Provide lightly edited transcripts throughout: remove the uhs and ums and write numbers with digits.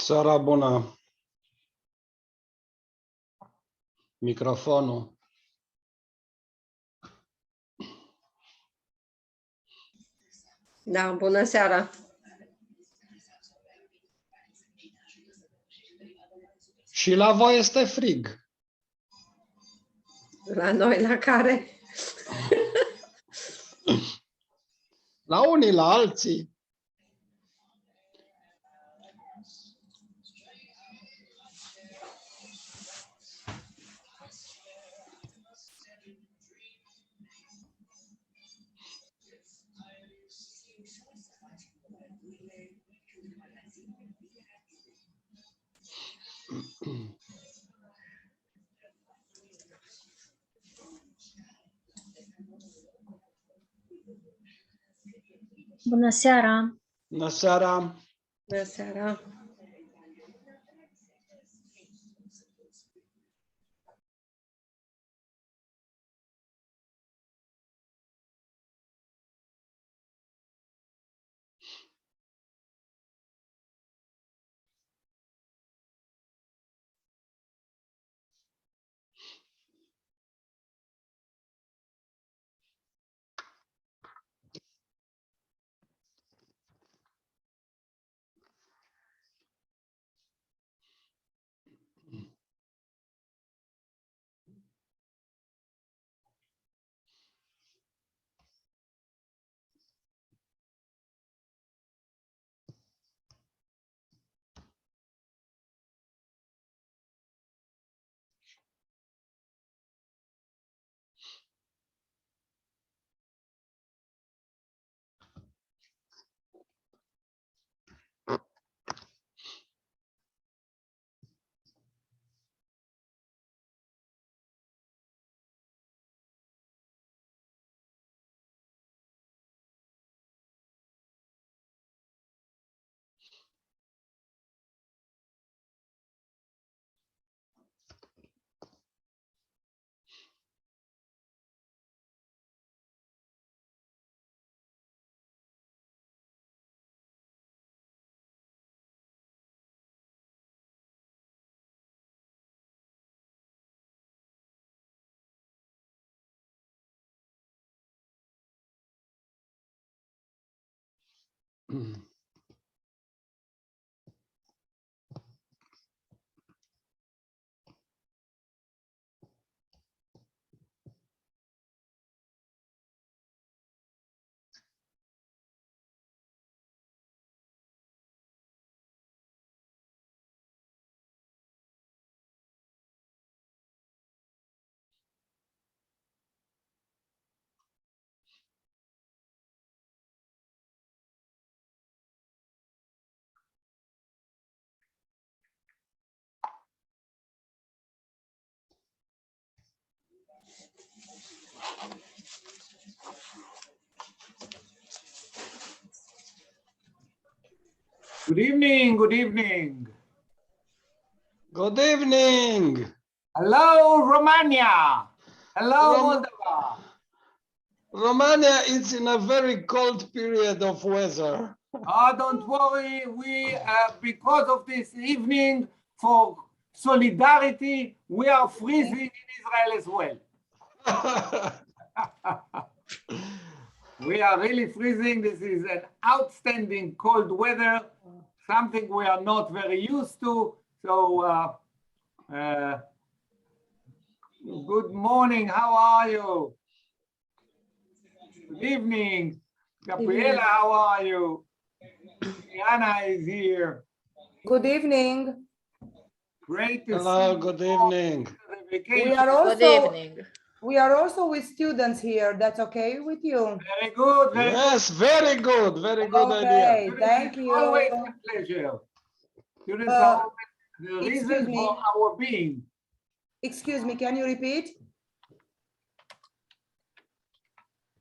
Seara bună. Microfonul. Da, bună seara. Și la voi este frig. La noi, la care? La unii, la alții. Bună seara! Bună seara! Bună seara! Good evening, good evening. Good evening! Hello, Romania. Hello, Moldova. Romania is in a very cold period of weather. Oh, don't worry, because of this evening, for solidarity, we are freezing in Israel as well. We are really freezing. This is an outstanding cold weather, something we are not very used to. So, good morning. How are you? Good evening. Gabriela, how are you? Diana is here. Good evening. Great to Hello, see good you. evening. The vacation. We are also with students here. That's okay with you? Very good. Very Yes, very good. Very good Okay, idea. thank you. Always a pleasure. Students are the excuse reason me. for our being. Excuse me, can you repeat?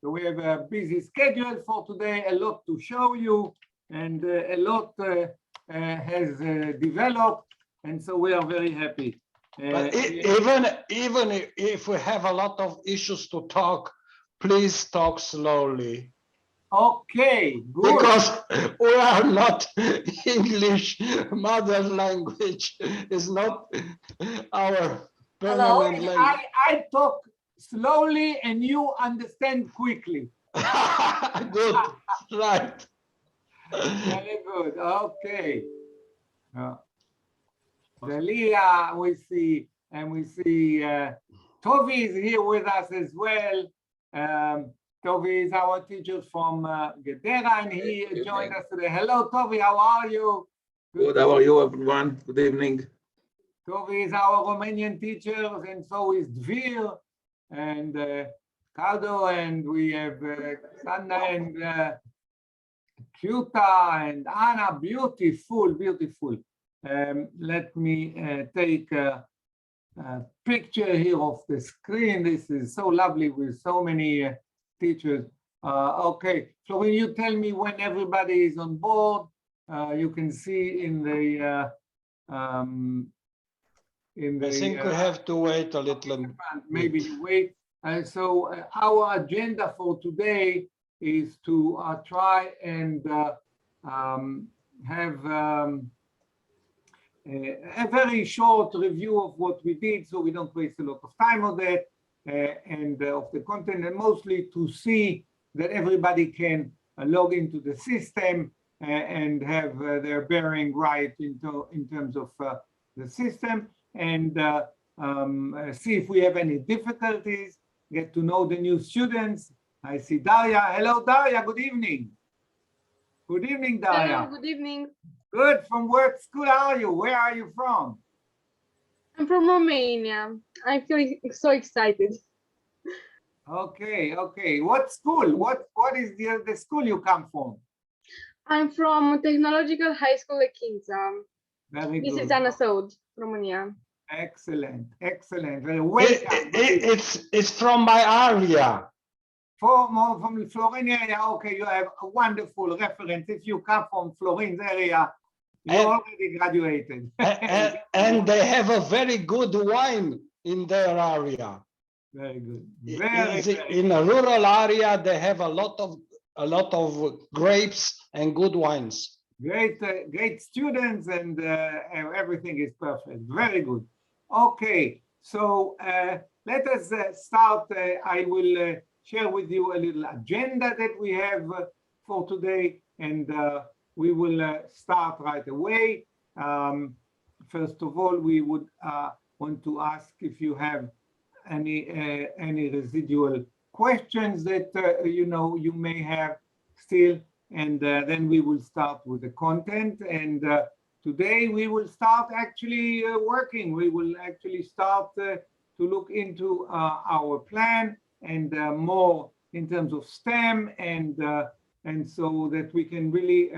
So we have a busy schedule for today, a lot to show you, and a lot has developed, and so we are very happy. But even if we have a lot of issues to talk, please talk slowly. Okay, good. because we are not English mother language. Is not our permanent language. I talk slowly and you understand quickly. Good, right. Very good. Okay. Delia, we see, and we see Tovi is here with us as well. Tovi is our teacher from Gedera, and he joined us today. Hello, Tovi, how are you? Good, how are you, everyone? Good evening. Tovi is our Romanian teacher, and so is Dvir, and Caldo, and we have Sanna and Kyuta and Anna. Beautiful, beautiful. Let me take a picture here of the screen. This is so lovely with so many teachers. Okay, so when you tell me when everybody is on board, you can see in the I think we have to wait a little. maybe wait. So our agenda for today is to try and have a very short review of what we did, so we don't waste a lot of time on that, and of the content, and mostly to see that everybody can log into the system and have their bearing right in terms of the system, and see if we have any difficulties, get to know the new students. I see Daria. Hello, Daria. Good evening. Good evening, Daria. Hello, good evening. Good. From what school are you? Where are you from? I'm from Romania. I feel so excited. Okay, okay. What school? What is the school you come from? I'm from Technological High School Lechința. Very This good. is Ana Săud, Romania. Excellent, excellent. Very welcome. It's from my area. From Florin area, okay, you have a wonderful reference. If you come from Florin's area, you already graduated. And they have a very good wine in their area. Very good. Very, In a rural area, they have a lot of grapes and good wines. great, great students, and everything is perfect. Very good. Okay, so let us start. I will share with you a little agenda that we have for today, and we will start right away. First of all, we would want to ask if you have any residual questions that you may have still, and then we will start with the content. And today we will start actually working. We will actually start to look into our plan, and more in terms of STEM, and so that we can really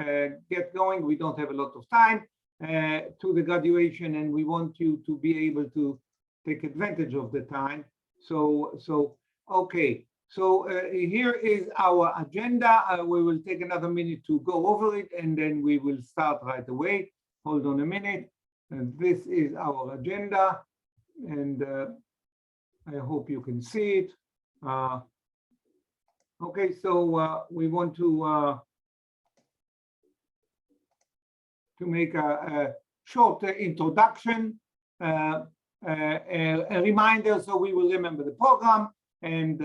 get going. We don't have a lot of time to the graduation, and we want you to be able to take advantage of the time. So okay. So here is our agenda. We will take another minute to go over it, and then we will start right away. Hold on a minute. And this is our agenda, and I hope you can see it. Okay, so we want to make a short introduction, a reminder, so we will remember the program, and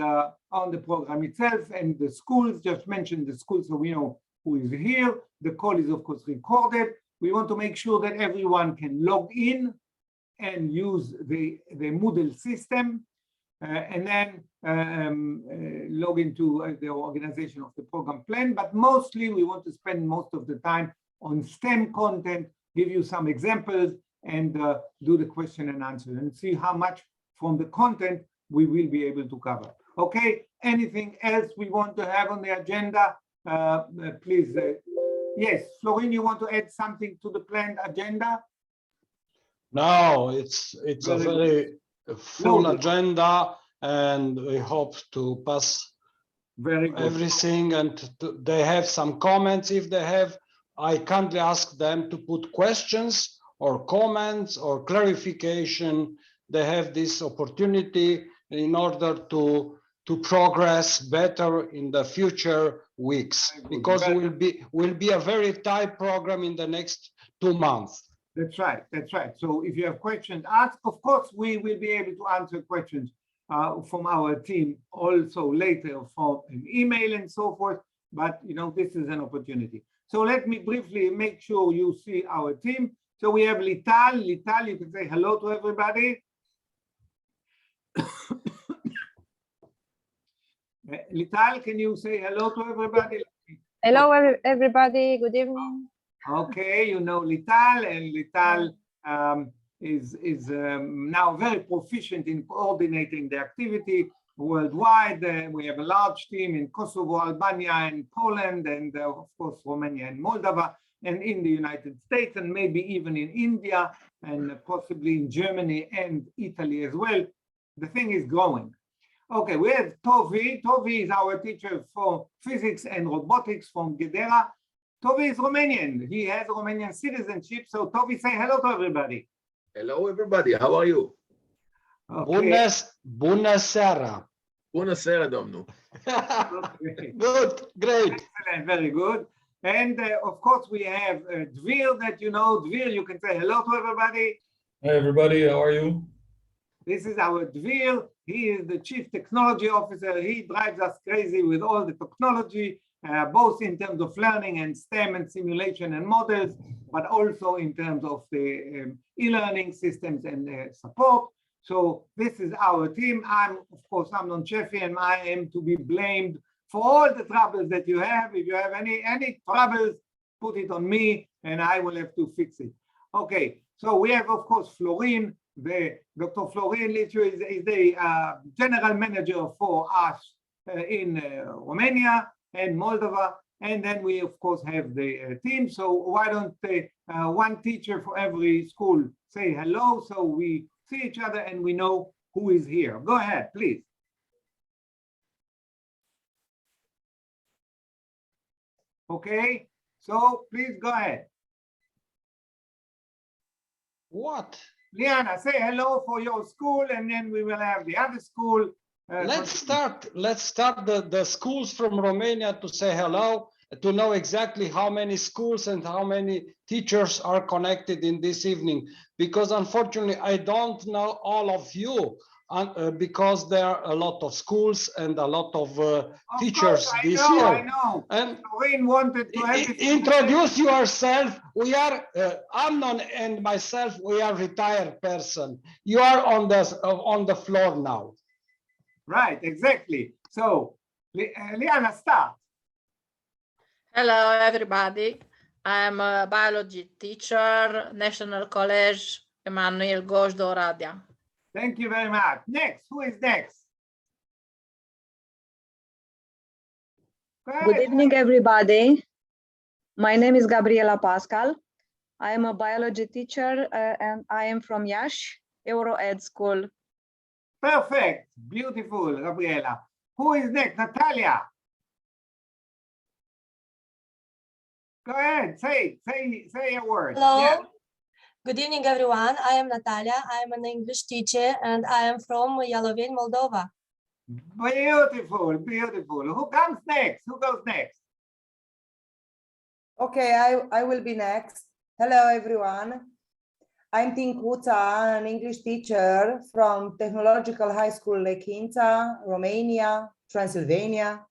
on the program itself, and the schools. Just mention the schools so we know who is here. The call is of course recorded. We want to make sure that everyone can log in and use the Moodle system, and then log into the organization of the program plan. But mostly we want to spend most of the time on STEM content, give you some examples, and do the question and answer, and see how much from the content we will be able to cover. Okay, anything else we want to have on the agenda? Please, yes, Florin, you want to add something to the planned agenda? No, it's a very full agenda, and we hope to pass everything, and they have some comments. If they have, I kindly ask them to put questions or comments or clarification. They have this opportunity in order to to progress better in the future weeks, because will be a very tight program in the next 2 months. That's right. That's right. So if you have questions, ask. Of course, we will be able to answer questions from our team also later from an email and so forth. But this is an opportunity. So let me briefly make sure you see our team. So we have Lital. Lital, you can say hello to everybody. Lital, can you say hello to everybody? Hello, everybody. Good evening. Okay, you know Lital, and Lital is now very proficient in coordinating the activity worldwide. We have a large team in Kosovo, Albania, and Poland, and of course Romania and Moldova, and in the United States, and maybe even in India, and possibly in Germany and Italy as well. The thing is growing. Okay, we have Tovi. Tovi is our teacher for physics and robotics from Gedera. Tovi is Romanian. He has Romanian citizenship. So Tovi, say hello to everybody. Hello, everybody. How are you? Okay. Bună seara. Bună seara, domnul. Okay. Good, great. Excellent, very good. And of course, we have Dvir that you know. Dvir, you can say hello to everybody. Hi, everybody. How are you? This is our Dvir. He is the Chief Technology Officer. He drives us crazy with all the technology, both in terms of learning and STEM and simulation and models, but also in terms of the e-learning systems and support. So this is our team. I'm, of course, Amnon, and I am to be blamed for all the troubles that you have. If you have any troubles, put it on me and I will have to fix it. Okay, so we have, of course, Florin. Dr. Florin is the general manager for us in Romania and Moldova. And then we, of course, have the team. So why don't one teacher for every school say hello, so we see each other and we know who is here. Go ahead, please. Okay, so please go ahead. What? Liana, say hello for your school, and then we will have the other school. Let's start the schools from Romania to say hello, to know exactly how many schools and how many teachers are connected in this evening, because unfortunately I don't know all of you, because there are a lot of schools and a lot of teachers this year. I know. And Florin wanted to introduce yourself. We are Amnon and myself. We are retired person. You are on the floor now. Right, exactly. So, Liana, start. Hello, everybody. I'm a biology teacher, National College, Emanuel Gojdo, Oradea. Thank you very much. Next, who is next? Good evening, everybody. My name is Gabriela Pascal. I am a biology teacher and I am from Iași, EuroEd School. Perfect. Beautiful, Gabriela. Who is next? Natalia. Go ahead, say a word. Hello. Yeah. Good evening, everyone. I am Natalia. I am an English teacher and I am from Ialoveni, Moldova. Beautiful, beautiful. Who comes next? Who goes next? Okay, I will be next. Hello, everyone. I'm Tincuța, an English teacher from Technological High School Lechința, Romania, Transylvania.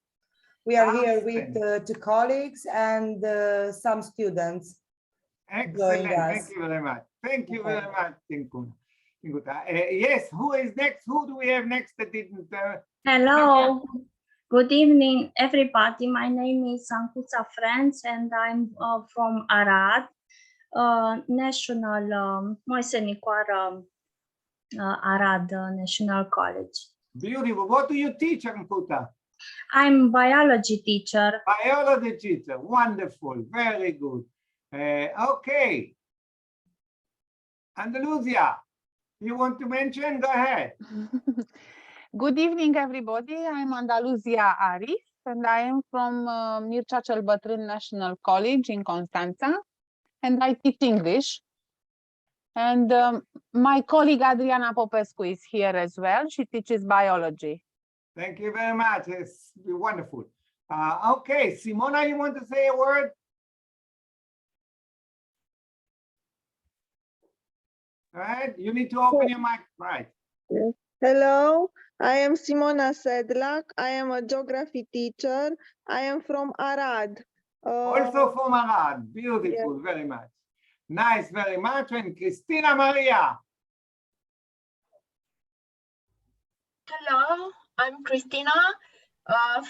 We are here with 2 colleagues and some students. Excellent. Thank you very much. Thank you very much, Tincuța. Yes, who is next? Who do we have next that didn't? Hello. Good evening, everybody. My name is Ancuța Franz and I'm from Arad, National Moise Nicoara Arad National College. Beautiful. What do you teach, Ancuța? I'm biology teacher. Biology teacher. Wonderful. Very good. Okay. Andalusia, you want to mention? Go ahead. Good evening, everybody. I'm Andaluzia Arif, and I am from Mircea cel Bătrân National College in Constanța, and I teach English. And my colleague Adriana Popescu is here as well. She teaches biology. Thank you very much. It's wonderful. Okay, Simona, you want to say a word? All right, you need to open your mic. Right. Yes. Hello, I am Simona Sedlak. I am a geography teacher. I am from Arad. Also from Arad. Beautiful, yes. Very much. Nice, very much. And Cristina Maria. Hello, I'm Cristina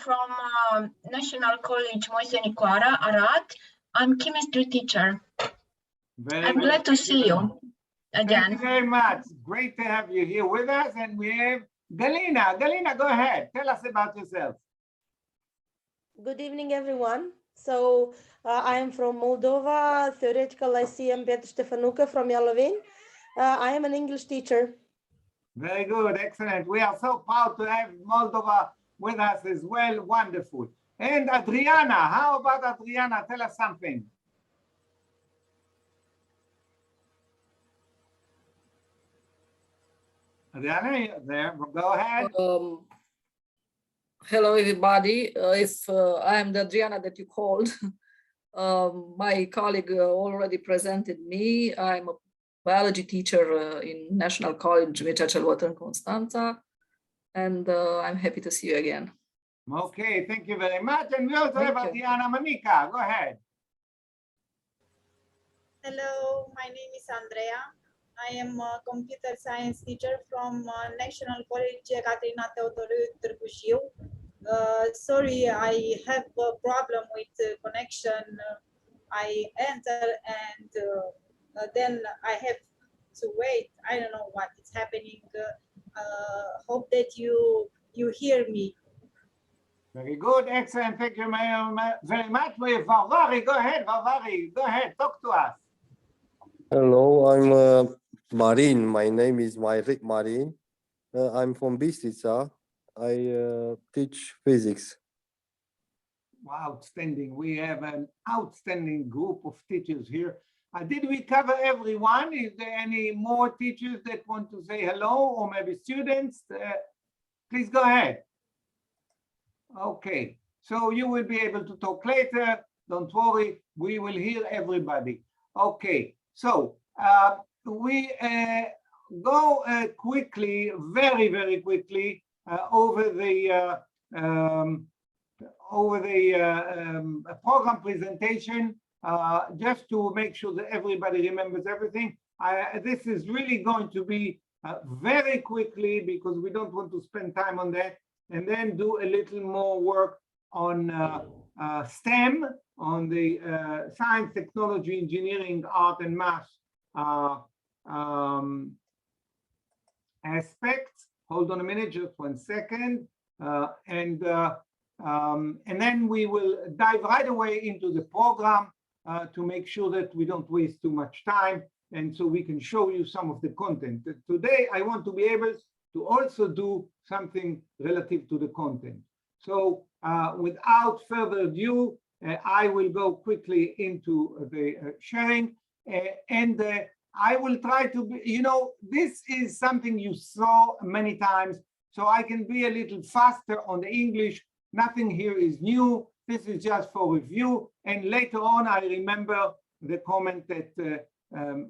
from National College Moise Nicoara, Arad. I'm chemistry teacher. I'm glad to see you again. Thank you very much. Great to have you here with us. And we have Galina. Galina, go ahead. Tell us about yourself. Good evening, everyone. So I am from Moldova, Theoretical Lyceum Petru Ștefănucă from Ialoveni. I am an English teacher. Very good, excellent. We are so proud to have Moldova with us as well. Wonderful. And Adriana, how about Adriana? Tell us something. Adriana, there, go ahead. Hello, everybody. I am the Adriana that you called. My colleague already presented me. I'm a biology teacher in National College Mircea cel Bătrân, Constanța, and I'm happy to see you again. Okay, thank you very much. And we also have Adriana Manica. Go ahead. Hello, my name is Andrea. I am a computer science teacher from National College Caterina Teodoriu Târgu Jiu. Sorry, I have a problem with connection. I enter and then I have to wait. I don't know what is happening. Hope that you hear me. Very good, excellent. Thank you very much. We have Varvari. Go ahead, Varvari. Go ahead, talk to us. Hello, I'm Marin. My name is Marin. I'm from Bistrița. I teach physics. Wow, outstanding. We have an outstanding group of teachers here. Did we cover everyone? Is there any more teachers that want to say hello, or maybe students? Please go ahead. Okay, so you will be able to talk later. Don't worry, we will hear everybody. Okay, so we go quickly, very quickly over the program presentation, just to make sure that everybody remembers everything. This is really going to be very quickly, because we don't want to spend time on that, and then do a little more work on STEM, on the science, technology, engineering, art, and math aspects. Hold on a minute, just 1 second. And then we will dive right away into the program to make sure that we don't waste too much time, and so we can show you some of the content. Today, I want to be able to also do something relative to the content. So without further ado, I will go quickly into the sharing, and I will try to be, this is something you saw many times, so I can be a little faster on the English. Nothing here is new. This is just for review. And later on, I remember the comment that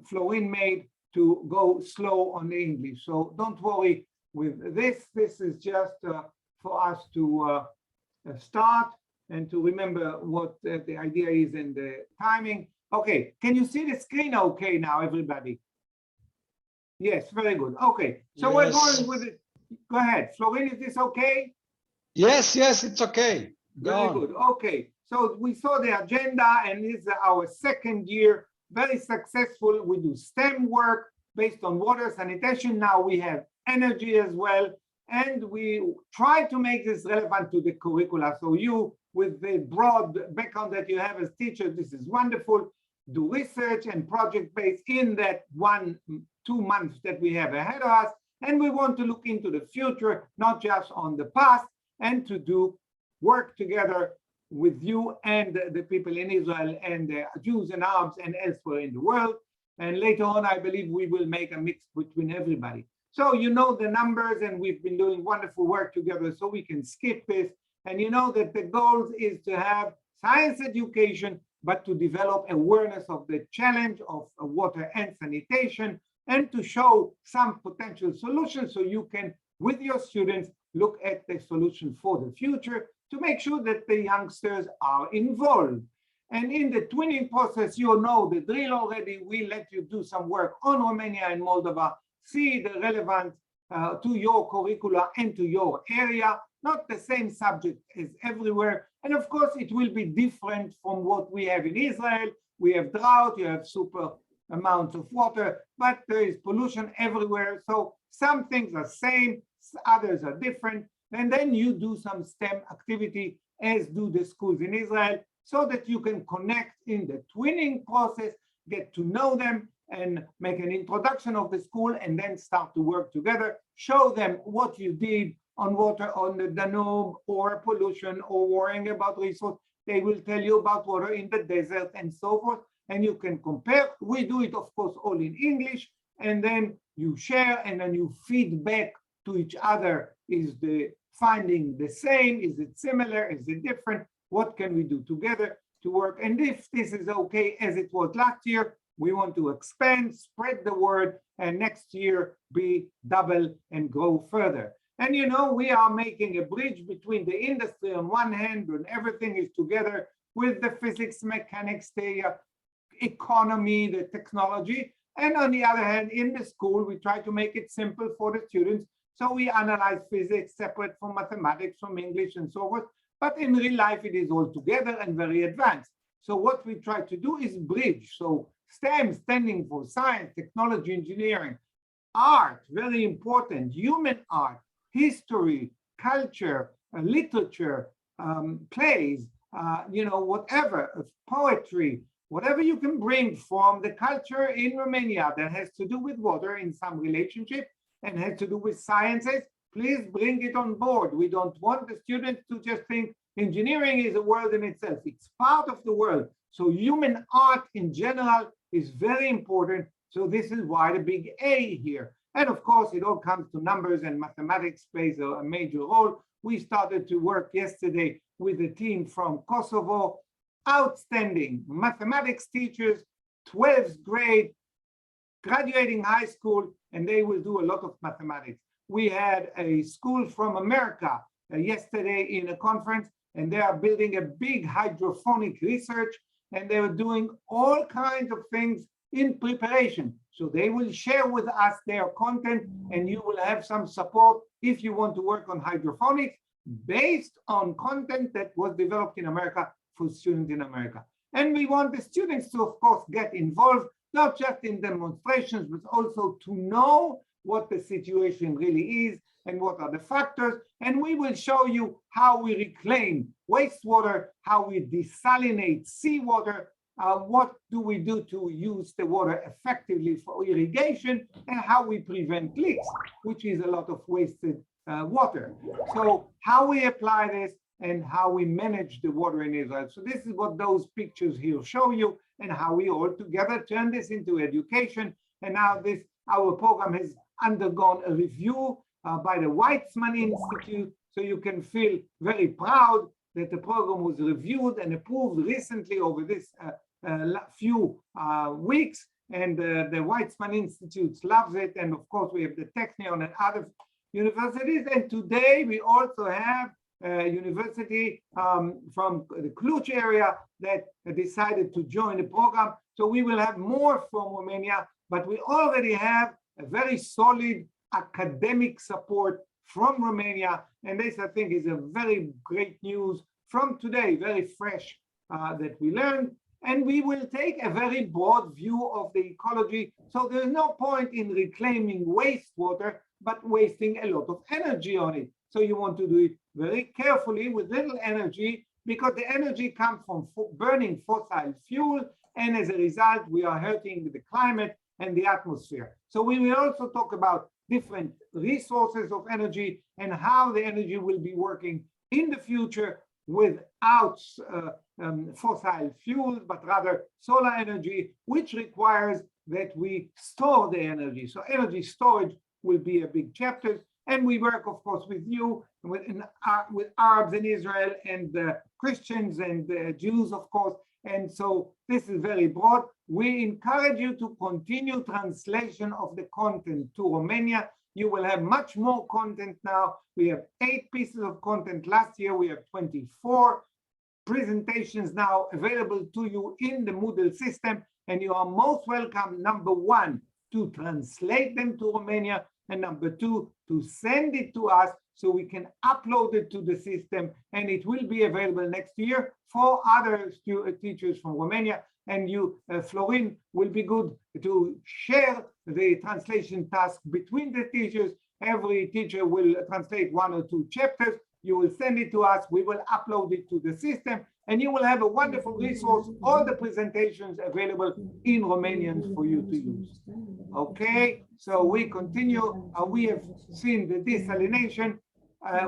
Florin made to go slow on the English. So don't worry with this. This is just for us to start and to remember what the idea is and the timing. Okay, can you see the screen okay now, everybody? Yes, very good. Okay, so we're going with it. Go ahead, Florin, is this okay? Yes, it's okay. Very good. Okay, so we saw the agenda, and this is our second year, very successful. We do STEM work based on water sanitation. Now we have energy as well, and we try to make this relevant to the curricula. So you, with the broad background that you have as teachers, this is wonderful. Do research and project-based in that 1-2 months that we have ahead of us. And we want to look into the future, not just on the past, and to do work together with you and the people in Israel and the Jews and Arabs and elsewhere in the world. And later on, I believe we will make a mix between everybody. So you know the numbers, and we've been doing wonderful work together, so we can skip this. And you know that the goal is to have science education, but to develop awareness of the challenge of water and sanitation, and to show some potential solutions so you can, with your students, look at the solution for the future to make sure that the youngsters are involved. And in the twinning process, you know the drill already. We let you do some work on Romania and Moldova, see the relevant to your curricula and to your area, not the same subject as everywhere. And of course, it will be different from what we have in Israel. We have drought, you have super amounts of water, but there is pollution everywhere. So some things are same, others are different. And then you do some STEM activity, as do the schools in Israel, so that you can connect in the twinning process, get to know them, and make an introduction of the school, and then start to work together. Show them what you did on water on the Danube, or pollution, or worrying about resource. They will tell you about water in the desert and so forth, and you can compare. We do it, of course, all in English, and then you share, and then you feed back to each other. Is the finding the same? Is it similar? Is it different? What can we do together to work? And if this is okay as it was last year, we want to expand, spread the word, and next year be double and grow further. And you know, we are making a bridge between the industry on one hand, when everything is together, with the physics, mechanics, the economy, the technology. And on the other hand, in the school, we try to make it simple for the students. So we analyze physics separate from mathematics, from English, and so forth. But in real life, it is all together and very advanced. So what we try to do is bridge. So STEM, standing for science, technology, engineering, art, very important, human art, history, culture, literature, plays, you know, whatever, poetry, whatever you can bring from the culture in Romania that has to do with water in some relationship and has to do with sciences, please bring it on board. We don't want the students to just think engineering is a world in itself. It's part of the world. So human art in general is very important. So this is why the big A here. And of course, it all comes to numbers, and mathematics plays a major role. We started to work yesterday with a team from Kosovo, outstanding mathematics teachers, 12th grade, graduating high school, and they will do a lot of mathematics. We had a school from America yesterday in a conference, and they are building a big hydroponic research, and they were doing all kinds of things in preparation. So they will share with us their content, and you will have some support if you want to work on hydroponics based on content that was developed in America for students in America. And we want the students to, of course, get involved, not just in demonstrations, but also to know what the situation really is and what are the factors. And we will show you how we reclaim wastewater, how we desalinate seawater, what do we do to use the water effectively for irrigation, and how we prevent leaks, which is a lot of wasted water. So how we apply this and how we manage the water in Israel. So this is what those pictures here show you, and how we all together turn this into education. And now our program has undergone a review by the Weizmann Institute. So you can feel very proud that the program was reviewed and approved recently over this few weeks. And the Weizmann Institute loves it. And of course, we have the Technion and other universities. And today we also have a university from the Cluj area that decided to join the program. So we will have more from Romania, but we already have a very solid academic support from Romania. And this, I think, is a very great news from today, very fresh, that we learned. And we will take a very broad view of the ecology. So there's no point in reclaiming wastewater, but wasting a lot of energy on it. So you want to do it very carefully with little energy, because the energy comes from burning fossil fuel. And as a result, we are hurting the climate and the atmosphere. So we will also talk about different resources of energy and how the energy will be working in the future without fossil fuels, but rather solar energy, which requires that we store the energy. So energy storage will be a big chapters. And we work, of course, with you, with Arabs in Israel and Christians and Jews, of course. And so this is very broad. We encourage you to continue translation of the content to Romania. You will have much more content now. We have 8 pieces of content last year. We have 24 presentations now available to you in the Moodle system. And you are most welcome, number 1, to translate them to Romania, and number 2, to send it to us so we can upload it to the system, and it will be available next year for other teachers from Romania. And you, Florin, will be good to share the translation task between the teachers. Every teacher will translate 1 or 2 chapters. You will send it to us. We will upload it to the system, and you will have a wonderful resource, all the presentations available in Romanian for you to use. Okay, so we continue. We have seen the desalination.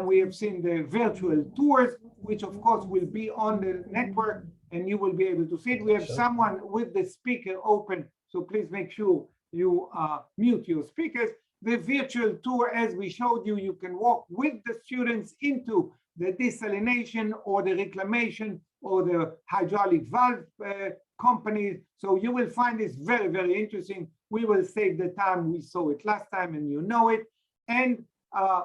We have seen the virtual tours, which of course will be on the network, and you will be able to see it. We have someone with the speaker open, so please make sure you mute your speakers. The virtual tour, as we showed you, you can walk with the students into the desalination or the reclamation or the hydraulic valve companies. So you will find this very, very interesting. We will save the time. We saw it last time and you know it. And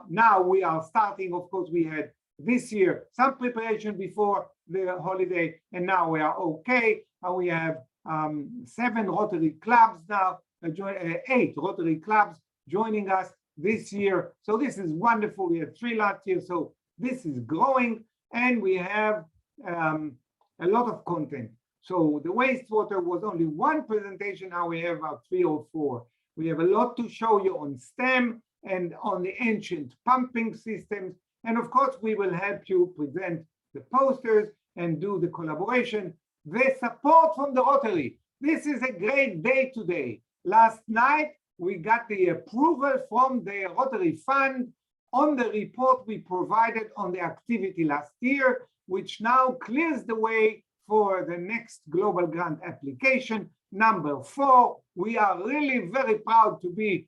now we are starting, of course, we had this year some preparation before the holiday, and now we are okay. We have 7 Rotary clubs now, 8 Rotary clubs joining us this year. So this is wonderful. We had 3 last year, so this is growing, and we have a lot of content. So the wastewater was only 1 presentation. Now we have about 3 or 4. We have a lot to show you on STEM and on the ancient pumping systems. And of course, we will help you present the posters and do the collaboration. The support from the Rotary. This is a great day today. Last night, we got the approval from the Rotary Fund on the report we provided on the activity last year, which now clears the way for the next global grant application. Number 4, we are really very proud to be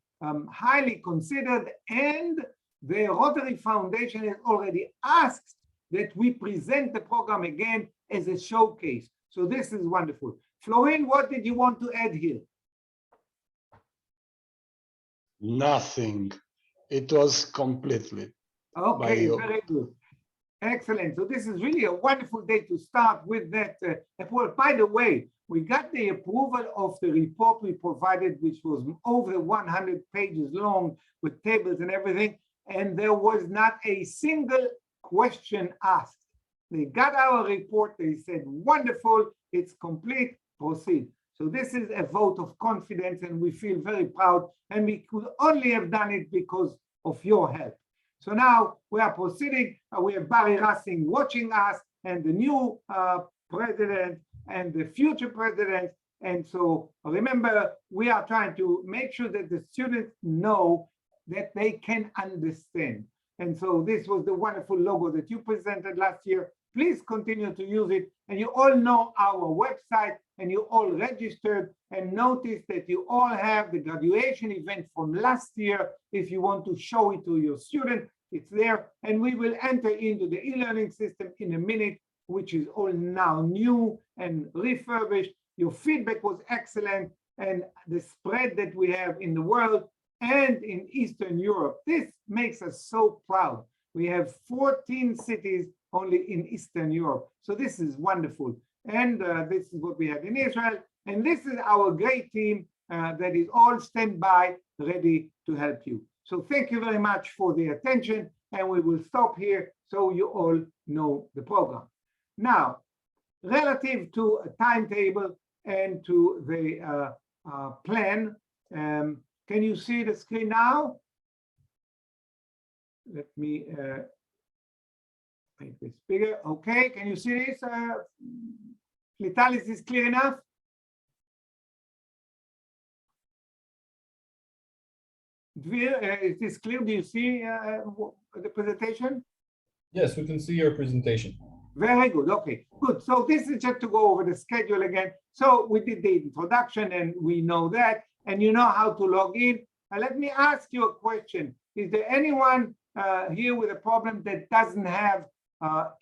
highly considered, and the Rotary Foundation has already asked that we present the program again as a showcase. So this is wonderful. Florin, what did you want to add here? Nothing. It was completely. Okay, very good. Excellent. So this is really a wonderful day to start with that approval. By the way, we got the approval of the report we provided, which was over 100 pages long with tables and everything, and there was not a single question asked. They got our report, they said, wonderful, it's complete, proceed. So this is a vote of confidence, and we feel very proud, and we could only have done it because of your help. So now we are proceeding. We have Barry Rassing watching us, and the new president and the future president. And so remember, we are trying to make sure that the students know that they can understand. And so this was the wonderful logo that you presented last year. Please continue to use it. And you all know our website, and you all registered, and notice that you all have the graduation event from last year. If you want to show it to your student, it's there. And we will enter into the e-learning system in a minute, which is all now new and refurbished. Your feedback was excellent, and the spread that we have in the world and in Eastern Europe, this makes us so proud. We have 14 cities only in Eastern Europe. So this is wonderful. And this is what we have in Israel. And this is our great team that is all standby, ready to help you. So thank you very much for the attention. And we will stop here so you all know the program. Now, relative to a timetable and to the plan, can you see the screen now? Let me make this bigger. Okay, can you see this? Lital, is this clear enough? Dvir, is this clear? Do you see the presentation? Yes, we can see your presentation. Very good. Okay, good. So this is just to go over the schedule again. So we did the introduction, and we know that, and you know how to log in. let me ask you a question. Is there anyone here with a problem that doesn't have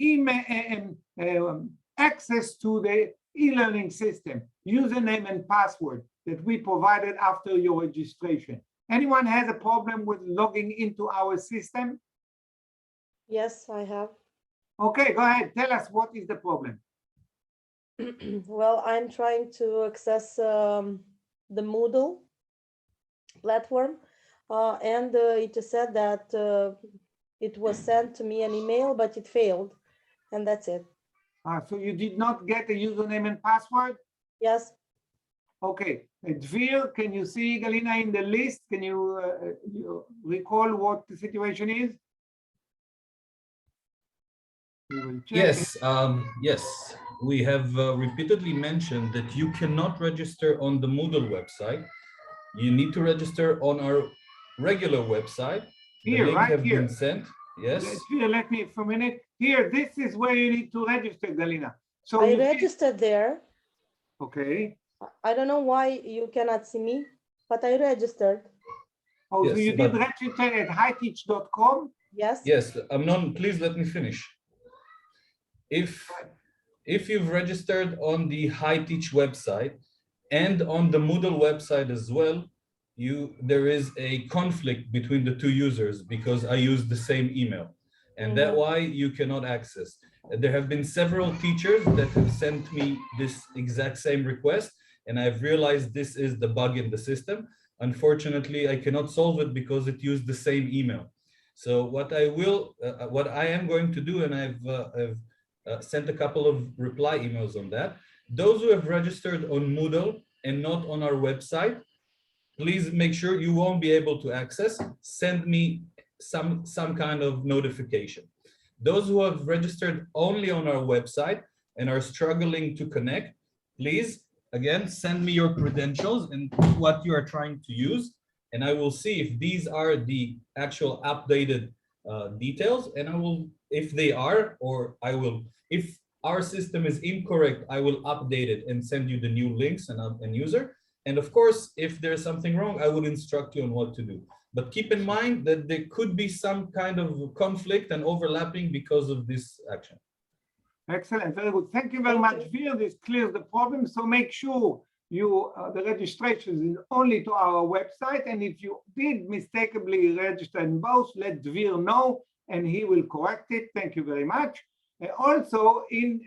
email access to the e-learning system, username and password that we provided after your registration? Anyone has a problem with logging into our system? Yes, I have. Okay, go ahead. Tell us what is the problem. Well, I'm trying to access the Moodle platform, and it is said that it was sent to me an email, but it failed, and that's it. So you did not get a username and password? Yes. Okay. Dvir, can you see Galina in the list? Can you recall what the situation is? We will check. Yes, yes. We have repeatedly mentioned that you cannot register on the Moodle website. You need to register on our regular website. Here, the link right have here. been sent. Yes. Here, let me for a minute. Here, this is where you need to register, Galina. So I registered there. Okay. I don't know why you cannot see me, but I registered. Oh, Yes, so you did register at highteach.com? Yes. Yes, Amnon, please let me finish. If you've registered on the HiTeach website and on the Moodle website as well, there is a conflict between the two users because I use the same email, and that's why you cannot access. There have been several teachers that have sent me this exact same request, and I've realized this is the bug in the system. Unfortunately, I cannot solve it because it used the same email. So what I am going to do, and I've sent a couple of reply emails on that. Those who have registered on Moodle and not on our website, please make sure you won't be able to access. Send me some kind of notification. Those who have registered only on our website and are struggling to connect, please, again, send me your credentials and what you are trying to use. And I will see if these are the actual updated details. And I will, if they are, or I will, if our system is incorrect, I will update it and send you the new links and user. And of course, if there's something wrong, I will instruct you on what to do. But keep in mind that there could be some kind of conflict and overlapping because of this action. Excellent, very good. Thank you very much, Dvir. This clears the problem. So make sure the registration is only to our website. And if you did mistakenly register in both, let Dvir know and he will correct it. Thank you very much. Also, in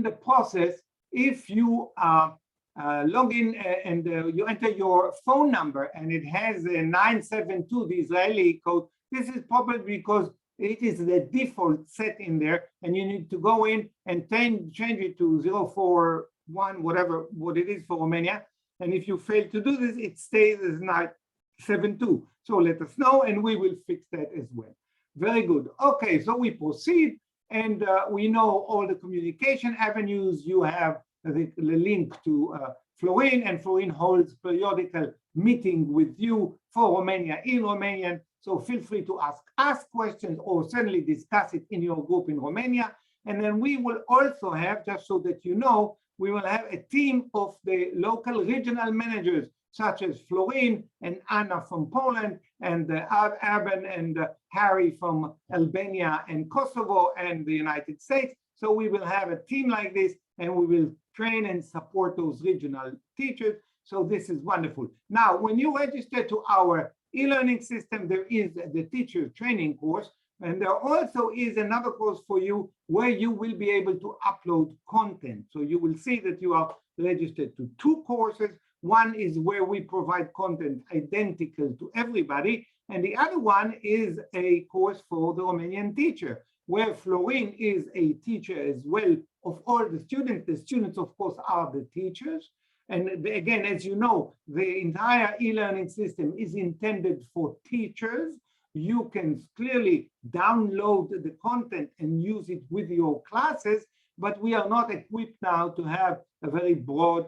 the process, if you log in and you enter your phone number and it has a 972, the Israeli code, this is probably because it is the default set in there, and you need to go in and change it to 041, what it is for Romania. And if you fail to do this, it stays as 972. So let us know, and we will fix that as well. Very good. Okay, so we proceed, and we know all the communication avenues. You have the link to Florin, and Florin holds periodical meeting with you for Romania in Romanian. So feel free to ask questions or certainly discuss it in your group in Romania. And then we will also have, just so that you know, we will have a team of the local regional managers, such as Florin and Anna from Poland, and Urban and Harry from Albania and Kosovo and the United States. So we will have a team like this, and we will train and support those regional teachers. So this is wonderful. Now, when you register to our e-learning system, there is the teacher training course, and there also is another course for you where you will be able to upload content. So you will see that you are registered to two courses. One is where we provide content identical to everybody, and the other one is a course for the Romanian teacher, where Florin is a teacher as well of all the students. The students, of course, are the teachers. And again, as you know, the entire e-learning system is intended for teachers. You can clearly download the content and use it with your classes, but we are not equipped now to have a very broad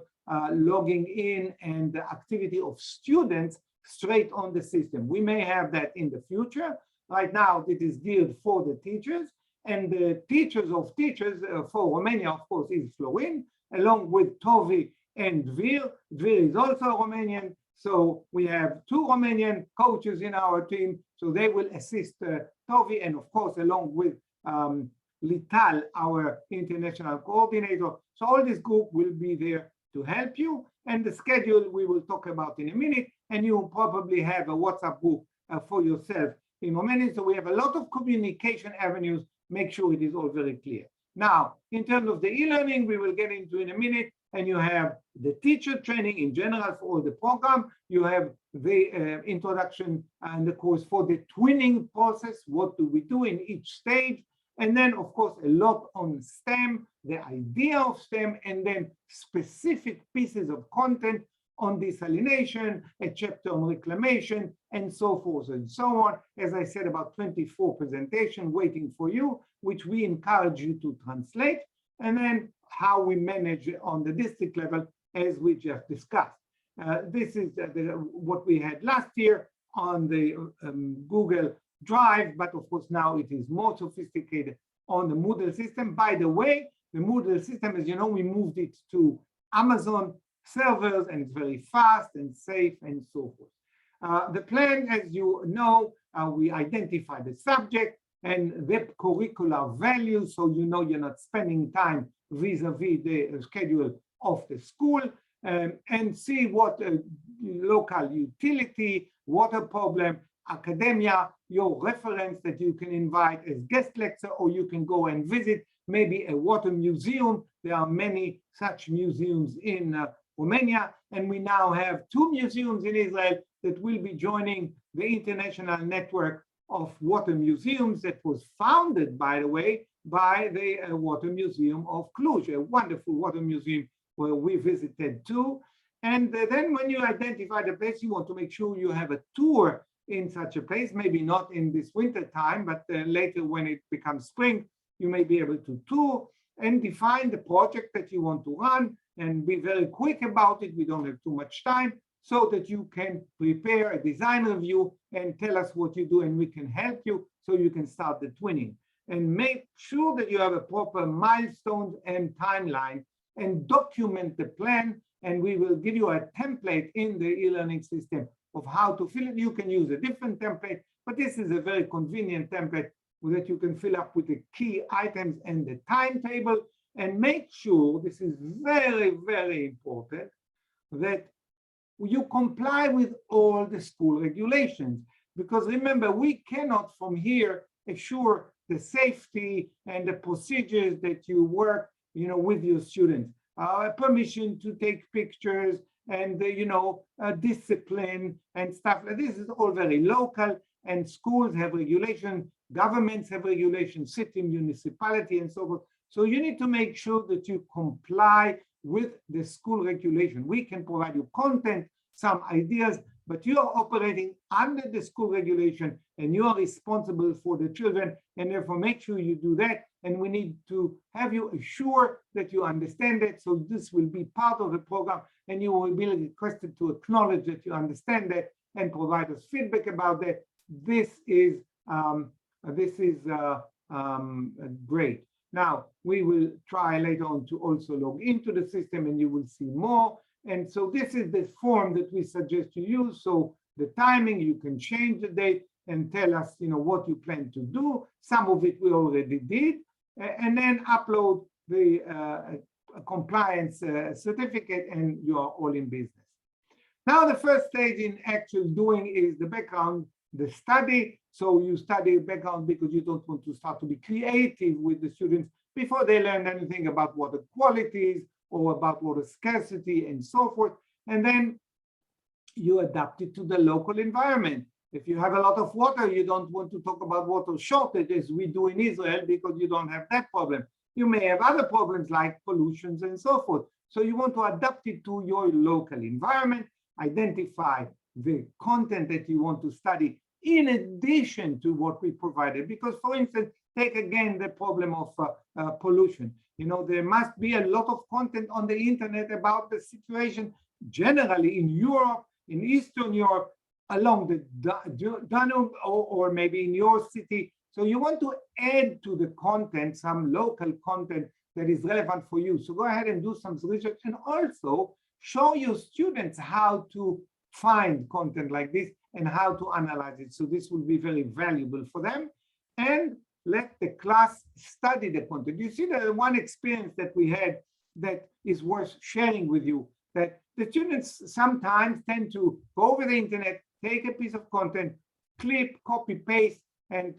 logging in and the activity of students straight on the system. We may have that in the future. Right now, it is geared for the teachers, and the teachers of teachers for Romania, of course, is Florin, along with Tovi and Dvir. Dvir is also Romanian. So we have 2 Romanian coaches in our team. So they will assist Tovi, and of course, along with Lital, our international coordinator. So all this group will be there to help you. And the schedule we will talk about in a minute. And you will probably have a WhatsApp group for yourself in Romania. So we have a lot of communication avenues. Make sure it is all very clear. Now, in terms of the e-learning, we will get into in a minute. And you have the teacher training in general for all the program. You have the introduction and the course for the twinning process. What do we do in each stage? And then, of course, a lot on STEM, the idea of STEM, and then specific pieces of content on desalination, a chapter on reclamation, and so forth and so on. As I said, about 24 presentations waiting for you, which we encourage you to translate, and then how we manage on the district level, as we just discussed. This is what we had last year on the Google Drive, but of course now it is more sophisticated on the Moodle system. By the way, the Moodle system, as you know, we moved it to Amazon servers, and it's very fast and safe and so forth. The plan, as you know, we identify the subject and the curricular values, so you know you're not spending time vis-a-vis the schedule of the school, and see what local utility, water problem, academia, your reference that you can invite as guest lecturer, or you can go and visit maybe a water museum. There are many such museums in Romania, and we now have 2 museums in Israel that will be joining the international network of water museums that was founded, by the way, by the Water Museum of Cluj, a wonderful water museum where we visited too. And then when you identify the place, you want to make sure you have a tour in such a place, maybe not in this winter time, but later when it becomes spring, you may be able to tour and define the project that you want to run and be very quick about it. We don't have too much time, so that you can prepare a design review and tell us what you do, and we can help you so you can start the twinning. And make sure that you have a proper milestones and timeline, and document the plan, and we will give you a template in the e-learning system of how to fill it. You can use a different template, but this is a very convenient template that you can fill up with the key items and the timetable. And make sure, this is very, very important, that you comply with all the school regulations. Because remember, we cannot from here assure the safety and the procedures that you work, with your students. Permission to take pictures and, discipline and stuff. This is all very local, and schools have regulation, governments have regulation, city, municipality, and so forth. So you need to make sure that you comply with the school regulation. We can provide you content, some ideas, but you are operating under the school regulation, and you are responsible for the children, and therefore make sure you do that. And we need to have you assure that you understand that. So this will be part of the program, and you will be requested to acknowledge that you understand that and provide us feedback about that. This is great. Now, we will try later on to also log into the system, and you will see more. And so this is the form that we suggest you use. So the timing, you can change the date and tell us, what you plan to do. Some of it we already did, and then upload the compliance certificate, and you are all in business. Now, the first stage in actual doing is the background, the study. So you study background because you don't want to start to be creative with the students before they learn anything about water qualities or about water scarcity and so forth. And then you adapt it to the local environment. If you have a lot of water, you don't want to talk about water shortage as we do in Israel, because you don't have that problem. You may have other problems like pollutions and so forth. So you want to adapt it to your local environment, identify the content that you want to study in addition to what we provided. Because, for instance, take again the problem of pollution. There must be a lot of content on the internet about the situation generally in Europe, in Eastern Europe, along the Danube, or maybe in your city. So you want to add to the content some local content that is relevant for you. So go ahead and do some research and also show your students how to find content like this and how to analyze it. So this will be very valuable for them. And let the class study the content. You see that one experience that we had that is worth sharing with you, that the students sometimes tend to go over the internet, take a piece of content, clip, copy, paste, and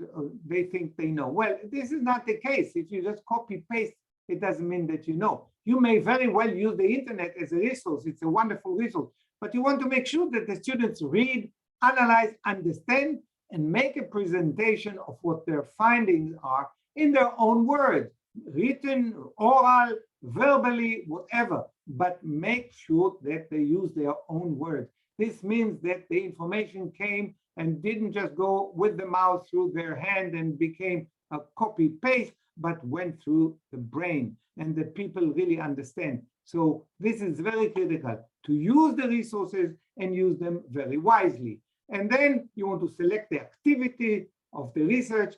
they think they know. Well, this is not the case. If you just copy, paste, it doesn't mean that you know. You may very well use the internet as a resource. It's a wonderful resource, but you want to make sure that the students read, analyze, understand, and make a presentation of what their findings are in their own words, written, oral, verbally, whatever, but make sure that they use their own words. This means that the information came and didn't just go with the mouse through their hand and became a copy paste, but went through the brain, and that people really understand. So this is very critical, to use the resources and use them very wisely. And then you want to select the activity of the research,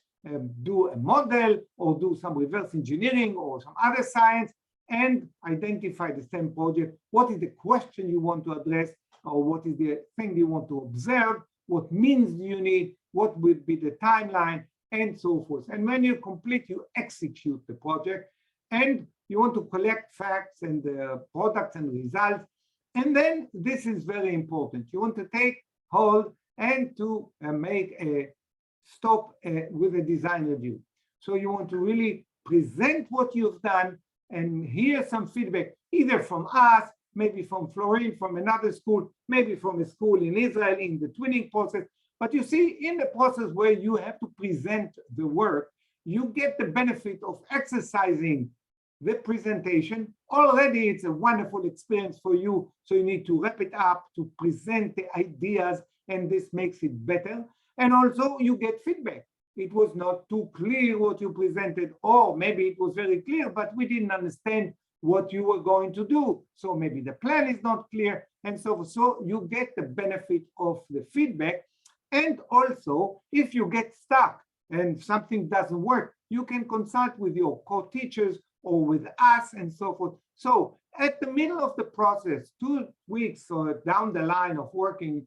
do a model or do some reverse engineering or some other science, and identify the STEM project. What is the question you want to address, or what is the thing you want to observe? What means do you need? What would be the timeline, and so forth. And when you complete, you execute the project, and you want to collect facts and products and results. And then this is very important. You want to take hold and to make a stop with a design review. So you want to really present what you've done and hear some feedback, either from us, maybe from Florin, from another school, maybe from a school in Israel in the twinning process. But you see, in the process where you have to present the work, you get the benefit of exercising the presentation. Already it's a wonderful experience for you, so you need to wrap it up, to present the ideas, and this makes it better. And also you get feedback. It was not too clear what you presented, or maybe it was very clear, but we didn't understand what you were going to do. So maybe the plan is not clear, and so you get the benefit of the feedback. And also, if you get stuck and something doesn't work, you can consult with your co-teachers or with us and so forth. So at the middle of the process, 2 weeks or down the line of working,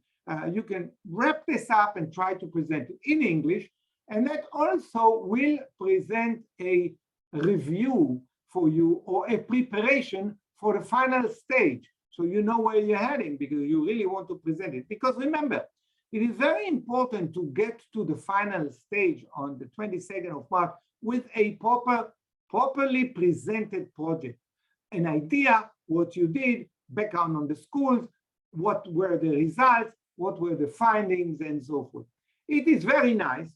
you can wrap this up and try to present it in English. And that also will present a review for you, or a preparation for the final stage. So you know where you're heading, because you really want to present it. Because remember, it is very important to get to the final stage on the 22nd of March with a properly presented project. An idea, what you did, background on the schools, what were the results, what were the findings, and so forth. It is very nice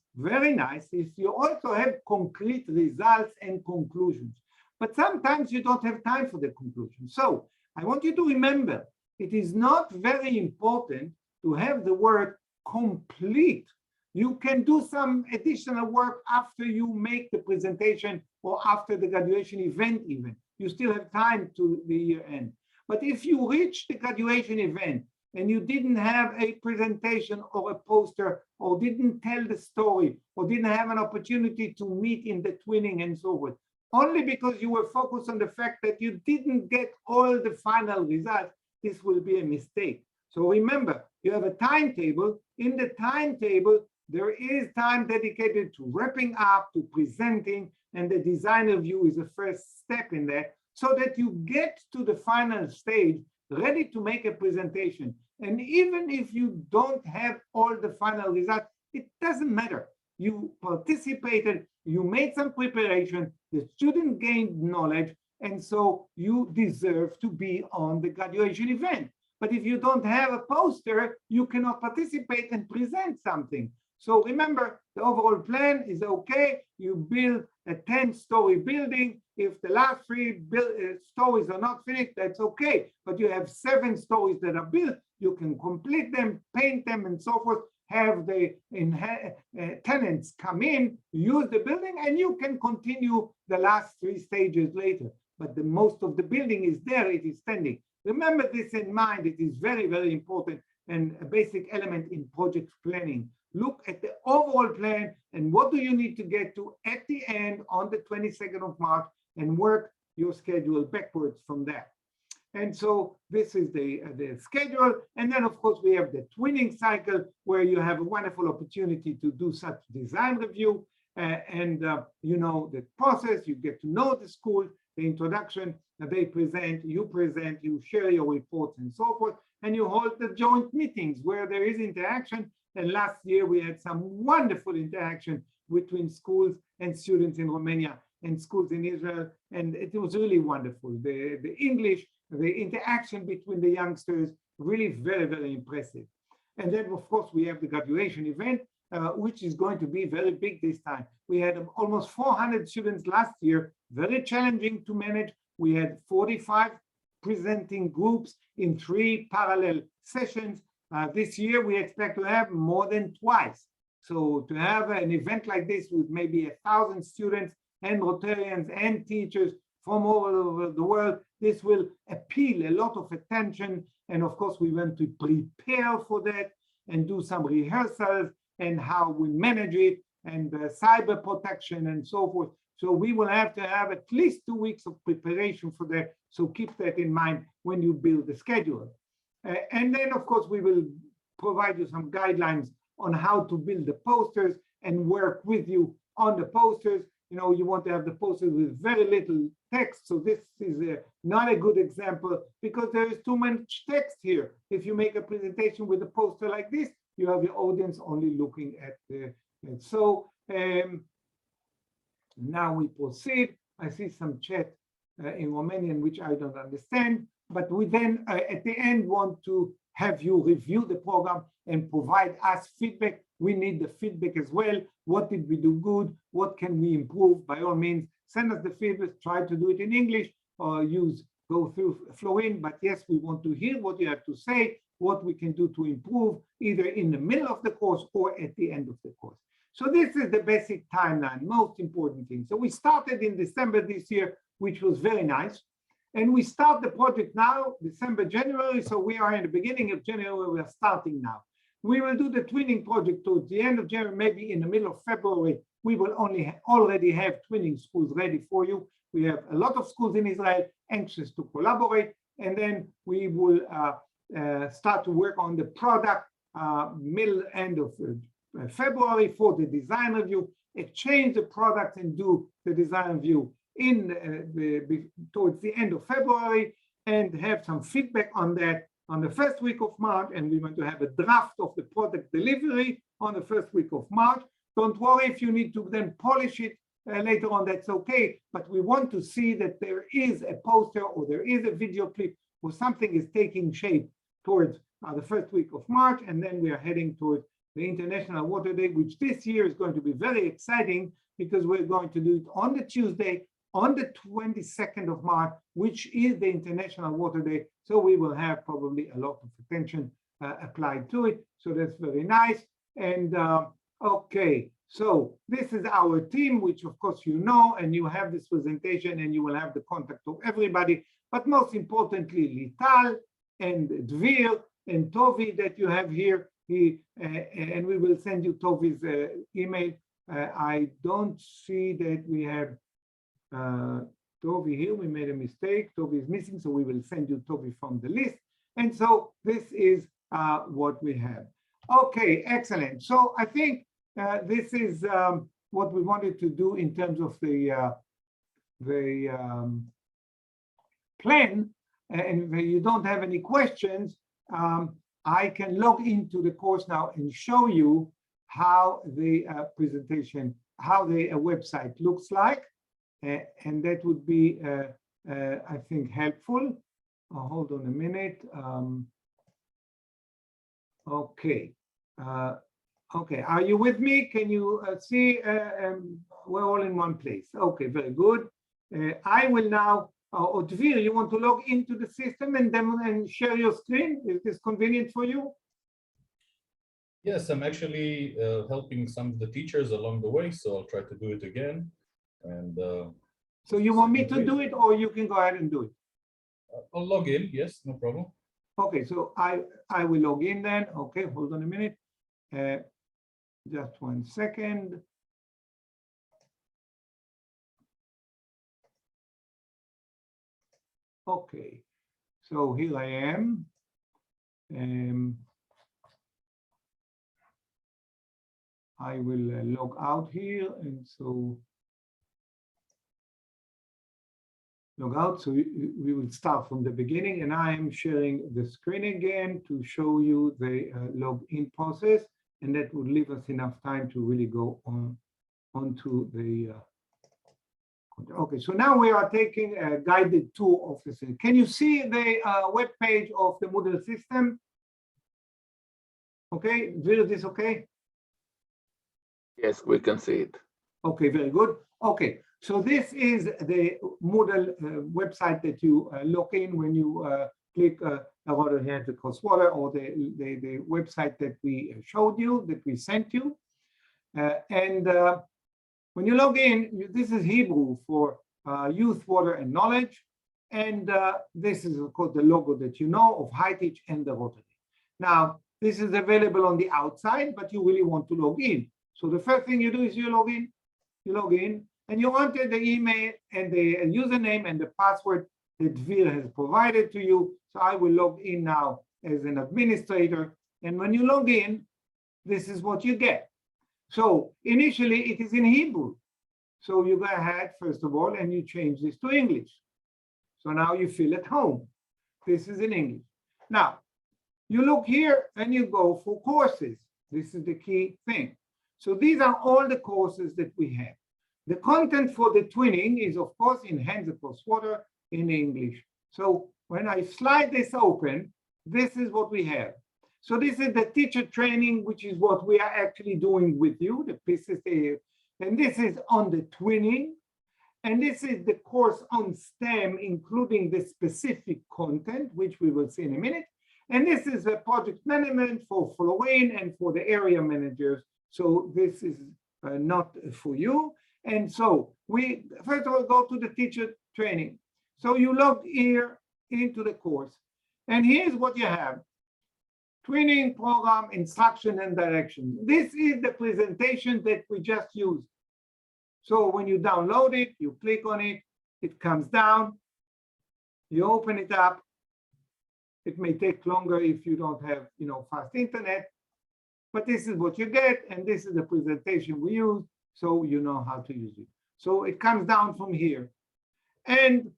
if you also have concrete results and conclusions. But sometimes you don't have time for the conclusion. So I want you to remember, it is not very important to have the work complete. You can do some additional work after you make the presentation or after the graduation event even. You still have time to the year end. But if you reach the graduation event and you didn't have a presentation or a poster, or didn't tell the story, or didn't have an opportunity to meet in the twinning and so forth, only because you were focused on the fact that you didn't get all the final results, this will be a mistake. So remember, you have a timetable. In the timetable, there is time dedicated to wrapping up, to presenting, and the design review is the first step in that, so that you get to the final stage ready to make a presentation. And even if you don't have all the final results, it doesn't matter. You participated, you made some preparation, the student gained knowledge, and so you deserve to be on the graduation event. But if you don't have a poster, you cannot participate and present something. So remember, the overall plan is okay. You build a 10-story building. If the last 3 stories are not finished, that's okay. But you have 7 stories that are built. You can complete them, paint them, and so forth. Have the tenants come in, use the building, and you can continue the last 3 stages later. But the most of the building is there, it is standing. Remember this in mind. It is very, very important and a basic element in project planning. Look at the overall plan and what do you need to get to at the end on the 22nd of March, and work your schedule backwards from that. And so this is the schedule. And then, of course, we have the twinning cycle, where you have a wonderful opportunity to do such design review. You know the process, you get to know the school, the introduction, they present, you share your reports and so forth, and you hold the joint meetings where there is interaction. And last year we had some wonderful interaction between schools and students in Romania and schools in Israel, and it was really wonderful. The English, the interaction between the youngsters, really very, very impressive. And then, of course, we have the graduation event, which is going to be very big this time. We had almost 400 students last year, very challenging to manage. We had 45 presenting groups in 3 parallel sessions. This year, we expect to have more than twice. So to have an event like this with maybe 1,000 students and Rotarians and teachers from all over the world, this will appeal a lot of attention. And of course, we want to prepare for that and do some rehearsals and how we manage it and cyber protection and so forth. So we will have to have at least 2 weeks of preparation for that. So keep that in mind when you build the schedule. And then, of course, we will provide you some guidelines on how to build the posters and work with you on the posters. You know, you want to have the posters with very little text. So this is not a good example because there is too much text here. If you make a presentation with a poster like this, you have your audience only looking at the. So now we proceed. I see some chat in Romanian, which I don't understand. But we then at the end want to have you review the program and provide us feedback. We need the feedback as well. What did we do good? What can we improve? By all means, send us the feedback. Try to do it in English or go through Florin. But yes, we want to hear what you have to say, what we can do to improve either in the middle of the course or at the end of the course. So this is the basic timeline, most important thing. So we started in December this year, which was very nice. And we start the project now, December, January. So we are in the beginning of January, we are starting now. We will do the twinning project towards the end of January, maybe in the middle of February. We will already have twinning schools ready for you. We have a lot of schools in Israel anxious to collaborate. And then we will start to work on the product end of February for the design review, exchange the product and do the design review towards the end of February and have some feedback on that on the first week of March. And we want to have a draft of the product delivery on the first week of March. Don't worry if you need to then polish it later on, that's okay. But we want to see that there is a poster or there is a video clip or something is taking shape towards the first week of March. And then we are heading towards the International Water Day, which this year is going to be very exciting because we're going to do it on the Tuesday, on the 22nd of March, which is the International Water Day. So we will have probably a lot of attention applied to it. So that's very nice. And okay, so this is our team, which of course you know, and you have this presentation and you will have the contact of everybody. But most importantly, Lital and Dvir and Tovi that you have here. And we will send you Tovi's email. I don't see that we have Tovi here. We made a mistake. Tovi is missing, so we will send you Tovi from the list. And so this is what we have. Okay, excellent. So I think this is what we wanted to do in terms of the plan. And if you don't have any questions, I can log into the course now and show you how the presentation, how the website looks like. And that would be, I think, helpful. Hold on a minute. Okay. Okay, are you with me? Can you see? We're all in one place. Okay, very good. I will now, Dvir, you want to log into the system and share your screen? Is this convenient for you? Yes, I'm actually helping some of the teachers along the way, so I'll try to do it again. And so you want me to do it, or you can go ahead and do it? I'll log in. Yes, no problem. Okay, so I will log in then. Okay, hold on a minute. Just 1 second. Okay, so here I am. I will log out here, and so log out. So we will start from the beginning, and I am sharing the screen again to show you the login process, and that would leave us enough time to really go onto the. Okay, so now we are taking a guided tour of the system. Can you see the web page of the Moodle system? Okay, Dvir, is this okay? Yes, we can see it. Okay, very good. Okay, so this is the Moodle website that you log in when you click Rotarians and Teachers, or the website that we showed you, that we sent you. When you log in, this is Hebrew for Youth, Water, and Knowledge. And this is, of course, the logo that you know of High Teach and the Rotary. Now, this is available on the outside, but you really want to log in. So the first thing you do is you log in, and you enter the email and the username and the password that Dvir has provided to you. So I will log in now as an administrator. And when you log in, this is what you get. So initially it is in Hebrew. So you go ahead, first of all, and you change this to English. So now you feel at home. This is in English. Now, you look here and you go for courses. This is the key thing. So these are all the courses that we have. The content for the twinning is, of course, in Hands Across Water in English. So when I slide this open, this is what we have. So this is the teacher training, which is what we are actually doing with you, the pieces here. And this is on the twinning. And this is the course on STEM, including the specific content, which we will see in a minute. And this is a project management for Florin and for the area managers. So this is not for you. And so we first of all go to the teacher training. So you log here into the course. And here's what you have. Twinning program, instruction and direction. This is the presentation that we just used. So when you download it, you click on it, it comes down, you open it up. It may take longer if you don't have, fast internet, but this is what you get, and this is the presentation we use, so you know how to use it. So it comes down from here, and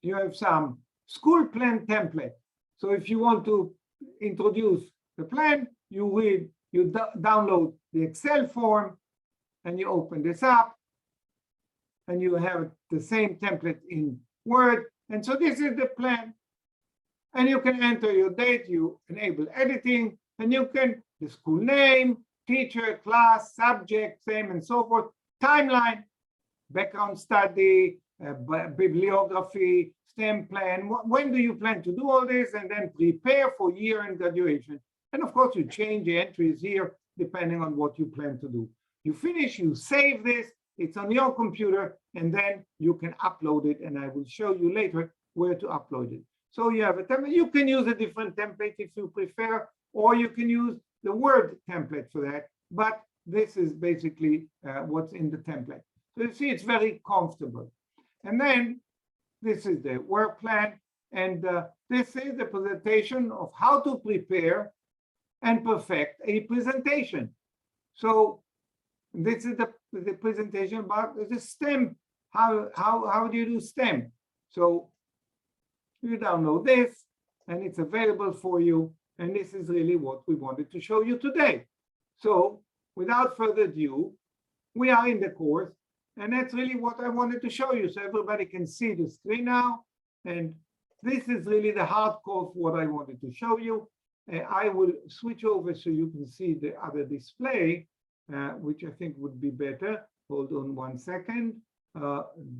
you have some school plan template. So if you want to introduce the plan, you download the Excel form, and you open this up, and you have the same template in Word. And so this is the plan. And you can enter your date, you enable editing, and you can, the school name, teacher, class, subject, same and so forth, timeline, background study, bibliography, STEM plan. When do you plan to do all this? And then prepare for year-end graduation. And of course, you change the entries here, depending on what you plan to do. You finish, you save this, it's on your computer, and then you can upload it. And I will show you later where to upload it. So you have a template. You can use a different template if you prefer, or you can use the Word template for that. But this is basically what's in the template. So you see, it's very comfortable. And then this is the work plan. And this is the presentation of how to prepare and perfect a presentation. So this is the presentation about the STEM. How do you do STEM? So you download this, and it's available for you. And this is really what we wanted to show you today. So without further ado, we are in the course. And that's really what I wanted to show you, so everybody can see the screen now. And this is really the hardcore of what I wanted to show you. I will switch over so you can see the other display, which I think would be better. Hold on 1 second.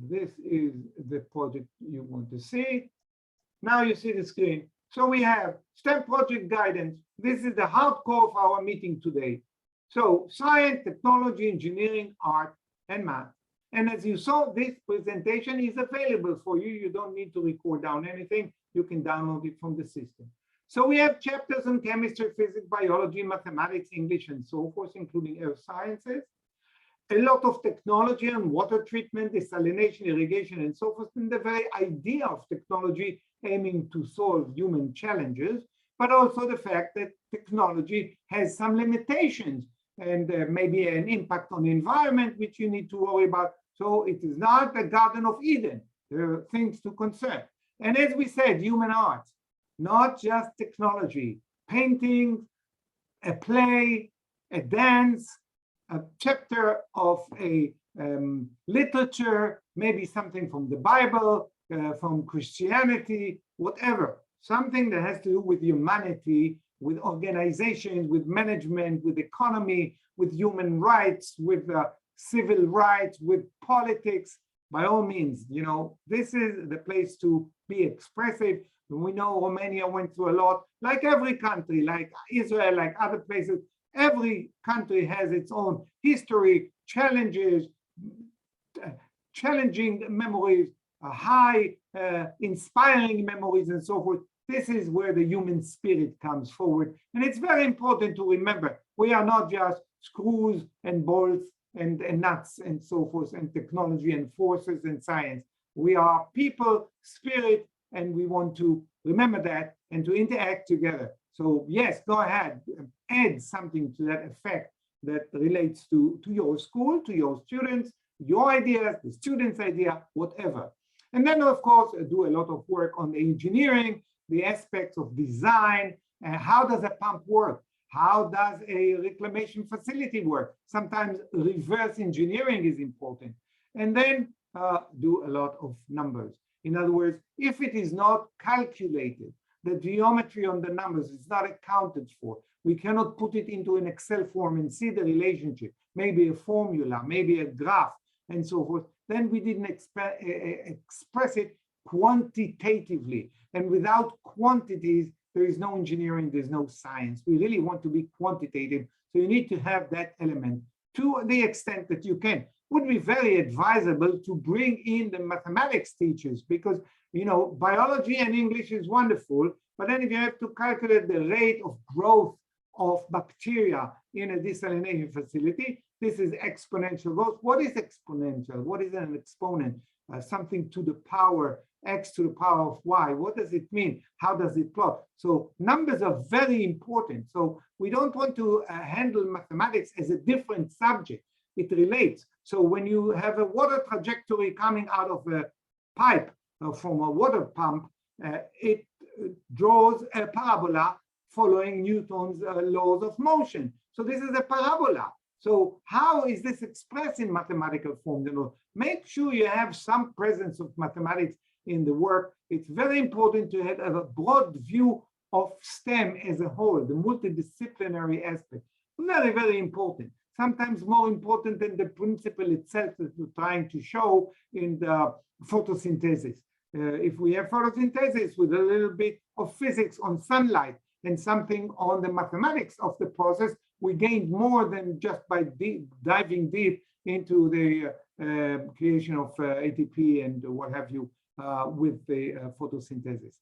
This is the project you want to see. Now you see the screen. So we have STEM project guidance. This is the hardcore of our meeting today. So science, technology, engineering, art, and math. And as you saw, this presentation is available for you. You don't need to record down anything. You can download it from the system. So we have chapters on chemistry, physics, biology, mathematics, English, and so forth, including earth sciences. a lot of technology and water treatment, desalination, irrigation, and so forth, and the very idea of technology aiming to solve human challenges, but also the fact that technology has some limitations and maybe an impact on the environment, which you need to worry about. So it is not the Garden of Eden. There are things to concern. And as we said, human arts, not just technology, painting, a play, a dance, a chapter of a literature, maybe something from the Bible, from Christianity, whatever, something that has to do with humanity, with organizations, with management, with economy, with human rights, with civil rights, with politics. By all means, you know, this is the place to be expressive. We know Romania went through a lot, like every country, like Israel, like other places. Every country has its own history, challenges, challenging memories, high, inspiring memories, and so forth. This is where the human spirit comes forward. And it's very important to remember, we are not just screws and bolts and nuts and so forth, and technology and forces and science. We are people, spirit, and we want to remember that and to interact together. So yes, go ahead, add something to that effect that relates to your school, to your students, your ideas, the students' idea, whatever. And then, of course, do a lot of work on the engineering, the aspects of design, and how does a pump work? How does a reclamation facility work? Sometimes reverse engineering is important. And then do a lot of numbers. In other words, if it is not calculated, the geometry on the numbers is not accounted for, we cannot put it into an Excel form and see the relationship, maybe a formula, maybe a graph, and so forth, then we didn't express it quantitatively. And without quantities, there is no engineering, there's no science. We really want to be quantitative. So you need to have that element to the extent that you can. Would be very advisable to bring in the mathematics teachers, because, you know, biology and English is wonderful, but then if you have to calculate the rate of growth of bacteria in a desalination facility, this is exponential growth. What is exponential? What is an exponent? Something to the power x to the power of y. What does it mean? How does it plot? So numbers are very important. So we don't want to handle mathematics as a different subject. It relates. So when you have a water trajectory coming out of a pipe from a water pump, it draws a parabola following Newton's laws of motion. So this is a parabola. So how is this expressed in mathematical form? You know, make sure you have some presence of mathematics in the work. It's very important to have a broad view of STEM as a whole, the multidisciplinary aspect. Very, very important. Sometimes more important than the principle itself that we're trying to show in the photosynthesis. If we have photosynthesis with a little bit of physics on sunlight and something on the mathematics of the process, we gained more than just by diving deep into the creation of ATP and what have you with the photosynthesis.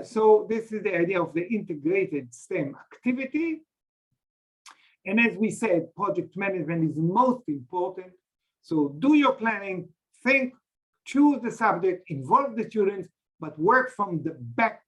So this is the idea of the integrated STEM activity. And as we said, project management is most important. So do your planning, think, choose the subject, involve the students, but work from the back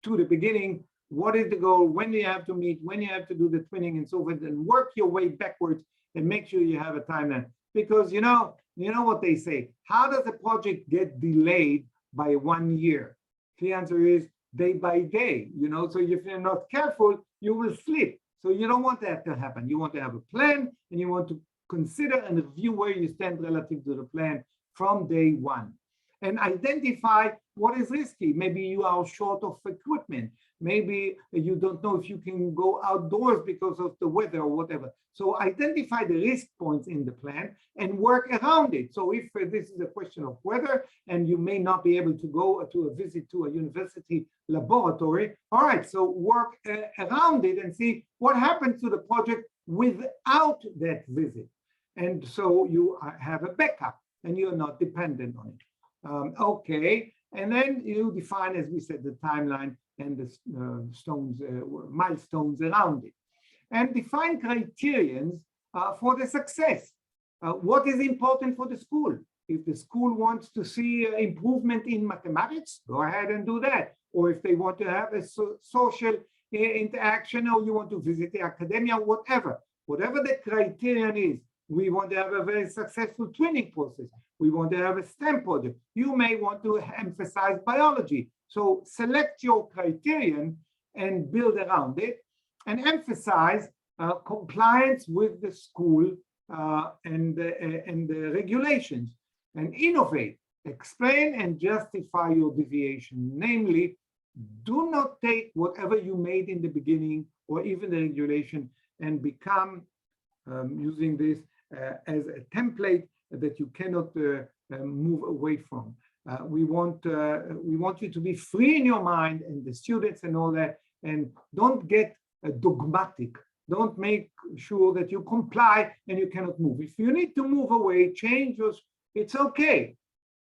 to the beginning. What is the goal? When do you have to meet? When you have to do the twinning and so forth, and work your way backwards and make sure you have a timeline. Because you know what they say, how does a project get delayed by 1 year? The answer is day by day, you know, so if you're not careful, you will slip. So you don't want that to happen. You want to have a plan and you want to consider and review where you stand relative to the plan from day one. And identify what is risky. Maybe you are short of equipment. Maybe you don't know if you can go outdoors because of the weather or whatever. So identify the risk points in the plan and work around it. So if this is a question of weather and you may not be able to go to a visit to a university laboratory, all right, so work around it and see what happens to the project without that visit. And so you have a backup and you're not dependent on it. Okay, and then you define, as we said, the timeline and the milestones around it. And define criterions for the success. What is important for the school? If the school wants to see improvement in mathematics, go ahead and do that. Or if they want to have a social interaction, or you want to visit the academia, whatever the criterion is. We want to have a very successful twinning process. We want to have a STEM project. You may want to emphasize biology. So select your criterion and build around it, and emphasize compliance with the school and the regulations, and innovate, explain and justify your deviation. Namely, do not take whatever you made in the beginning or even the regulation and become using this as a template that you cannot move away from. We want you to be free in your mind, and the students and all that, and don't get dogmatic. Don't make sure that you comply and you cannot move. If you need to move away, change yours, it's okay.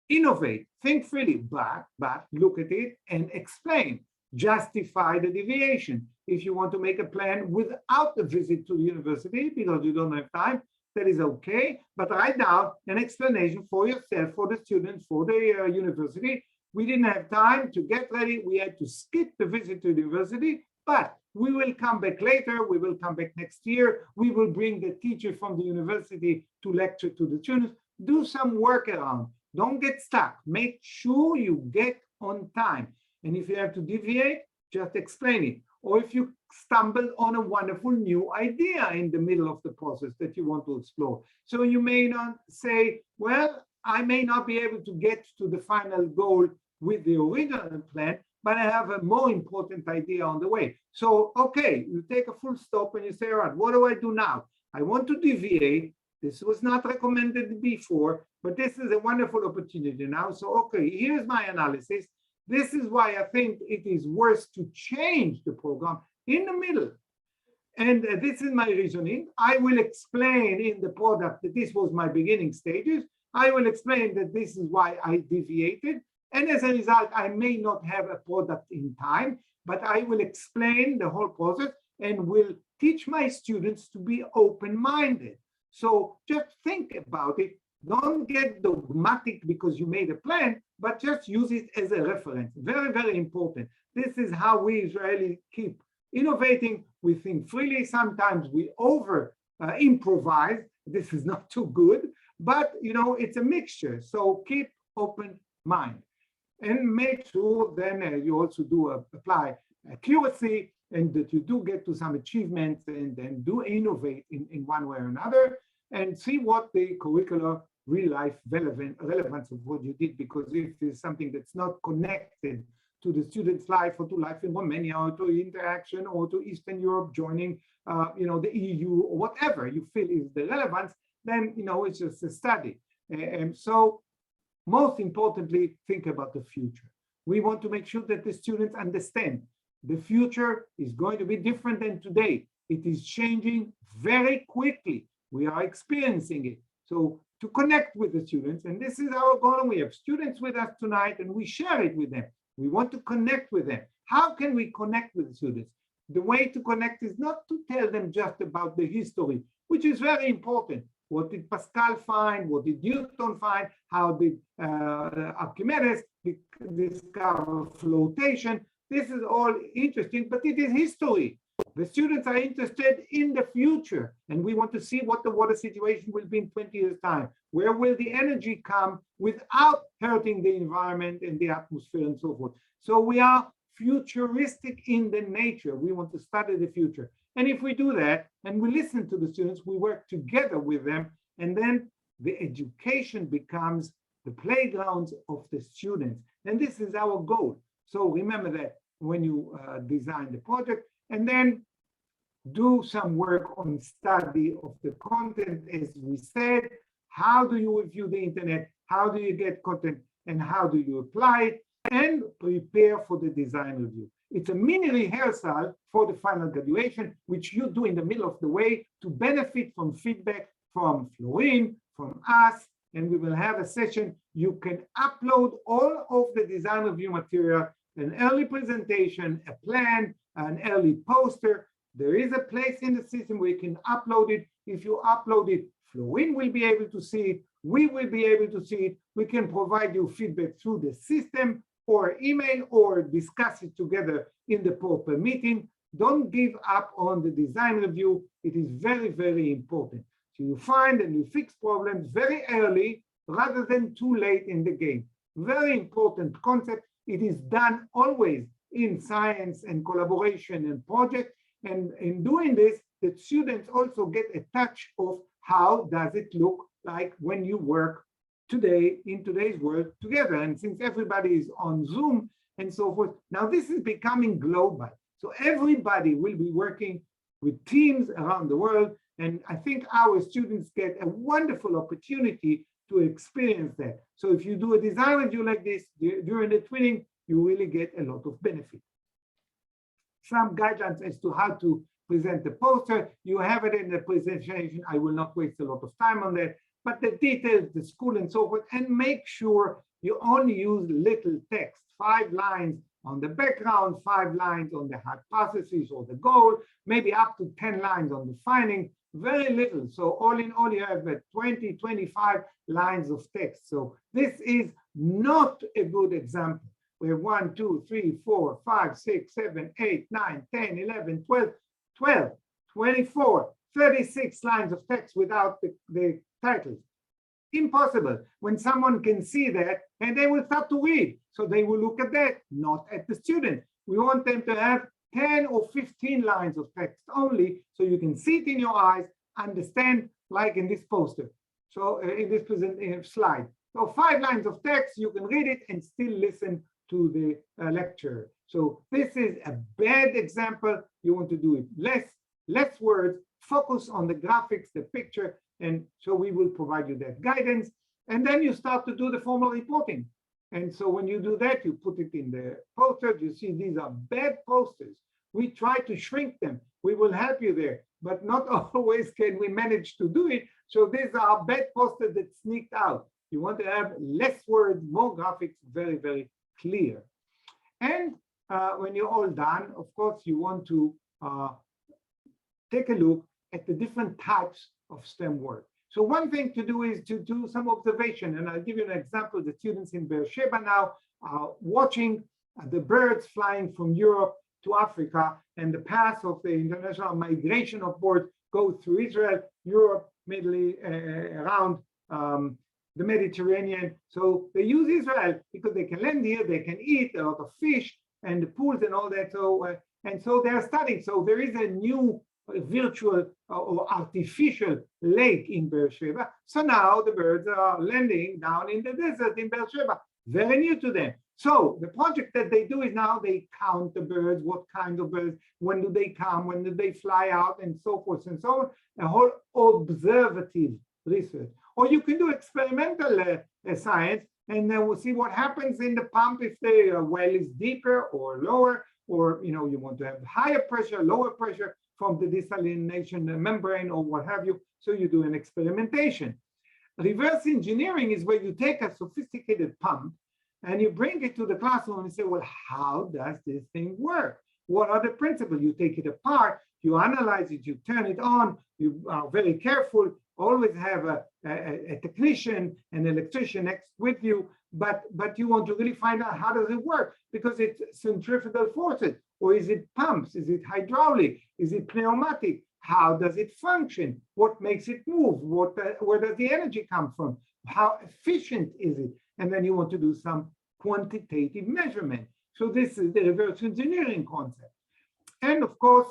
Innovate, think freely, but look at it and explain. Justify the deviation. If you want to make a plan without a visit to the university because you don't have time, that is okay. But write down an explanation for yourself, for the students, for the university. We didn't have time to get ready. We had to skip the visit to the university, but we will come back later. We will come back next year. We will bring the teacher from the university to lecture to the students. Do some workaround. Don't get stuck. Make sure you get on time. And if you have to deviate, just explain it. Or if you stumble on a wonderful new idea in the middle of the process that you want to explore. So you may not say, well, I may not be able to get to the final goal with the original plan, but I have a more important idea on the way. So, okay, you take a full stop and you say, all right, what do I do now? I want to deviate. This was not recommended before, but this is a wonderful opportunity now. So, okay, here's my analysis. This is why I think it is worth to change the program in the middle. And this is my reasoning. I will explain in the product that this was my beginning stages. I will explain that this is why I deviated. And as a result, I may not have a product in time, but I will explain the whole process and will teach my students to be open-minded. So just think about it. Don't get dogmatic because you made a plan, but just use it as a reference. Very, very important. This is how we Israelis keep innovating. We think freely. Sometimes we over improvise. This is not too good, but it's a mixture. So keep open mind and make sure then you also do apply accuracy, and that you do get to some achievements, and then do innovate in one way or another, and see what the curricular real life relevance of what you did. Because if it's something that's not connected to the student's life, or to life in Romania, or to interaction, or to Eastern Europe joining the EU, or whatever you feel is the relevance, then it's just a study. And so most importantly, think about the future. We want to make sure that the students understand the future is going to be different than today. It is changing very quickly. We are experiencing it. So to connect with the students, and this is our goal, and we have students with us tonight, and we share it with them. We want to connect with them. How can we connect with the students? The way to connect is not to tell them just about the history, which is very important. What did Pascal find? What did Newton find? How did Archimedes discover flotation? This is all interesting, but it is history. The students are interested in the future, and we want to see what the water situation will be in 20 years' time. Where will the energy come without hurting the environment and the atmosphere and so forth? So we are futuristic in the nature. We want to study the future. And if we do that, and we listen to the students, we work together with them, and then the education becomes the playgrounds of the students. And this is our goal. So remember that when you design the project, and then do some work on study of the content. As we said, how do you review the internet? How do you get content? And how do you apply it? And prepare for the design review. It's a mini rehearsal for the final graduation, which you do in the middle of the way to benefit from feedback from Florin, from us, and we will have a session. You can upload all of the design review material, an early presentation, a plan, an early poster. There is a place in the system where you can upload it. If you upload it Florin will be able to see it. We will be able to see it. We can provide you feedback through the system or email or discuss it together in the proper meeting. Don't give up on the design review. It is very, very important. So you find and you fix problems very early rather than too late in the game. Very important concept. It is done always in science and collaboration and project. And in doing this, the students also get a touch of how does it look like when you work today in today's world together. And since everybody is on Zoom and so forth, now this is becoming global. So everybody will be working with teams around the world. And I think our students get a wonderful opportunity to experience that. So if you do a design review like this during the twinning, you really get a lot of benefit. Some guidelines as to how to present the poster. You have it in the presentation. I will not waste a lot of time on that, but the details, the school and so forth, and make sure you only use little text, 5 lines on the background, 5 lines on the hypothesis or the goal, maybe up to 10 lines on the finding, very little. So all in all, you have 20, 25 lines of text. So this is not a good example. We have 1, 2, 3, 4, 5, 6, 7, 8, 9, 10, 11, 12, 24, 36 lines of text without the titles. Impossible. When someone can see that, and they will start to read. So they will look at that, not at the student. We want them to have 10 or 15 lines of text only, so you can see it in your eyes, understand, like in this poster. So in this slide. So 5 lines of text, you can read it and still listen to the lecture. So this is a bad example. You want to do it less words, focus on the graphics, the picture, and so we will provide you that guidance. And then you start to do the formal reporting. And so when you do that, you put it in the posters. You see these are bad posters. We try to shrink them. We will help you there, but not always can we manage to do it. So these are bad posters that sneaked out. You want to have less words, more graphics, very, very clear. And when you're all done, of course, you want to take a look at the different types of STEM work. So one thing to do is to do some observation. And I'll give you an example. The students in Beersheba now are watching the birds flying from Europe to Africa, and the path of the international migration of birds go through Israel, Europe, Middle East, around the Mediterranean. So they use Israel because they can land here, they can eat a lot of fish and the pools and all that. So and so they're studying. So there is a new virtual or artificial lake in Beersheba. So now the birds are landing down in the desert in Beersheba, very new to them. So the project that they do is now they count the birds, what kind of birds, when do they come, when do they fly out, and so forth and so on. A whole observative research. Or you can do experimental science, and then we'll see what happens in the pump if the well is deeper or lower, or you want to have higher pressure, lower pressure from the desalination membrane or what have you. So you do an experimentation. Reverse engineering is where you take a sophisticated pump and you bring it to the classroom and say, well, how does this thing work? What are the principles? You take it apart, you analyze it, you turn it on, you are very careful, always have a technician, an electrician next with you, but you want to really find out how does it work, because it's centrifugal forces, or is it pumps, is it hydraulic, is it pneumatic, how does it function, what makes it move, where does the energy come from, how efficient is it, and then you want to do some quantitative measurement. So this is the reverse engineering concept. And of course,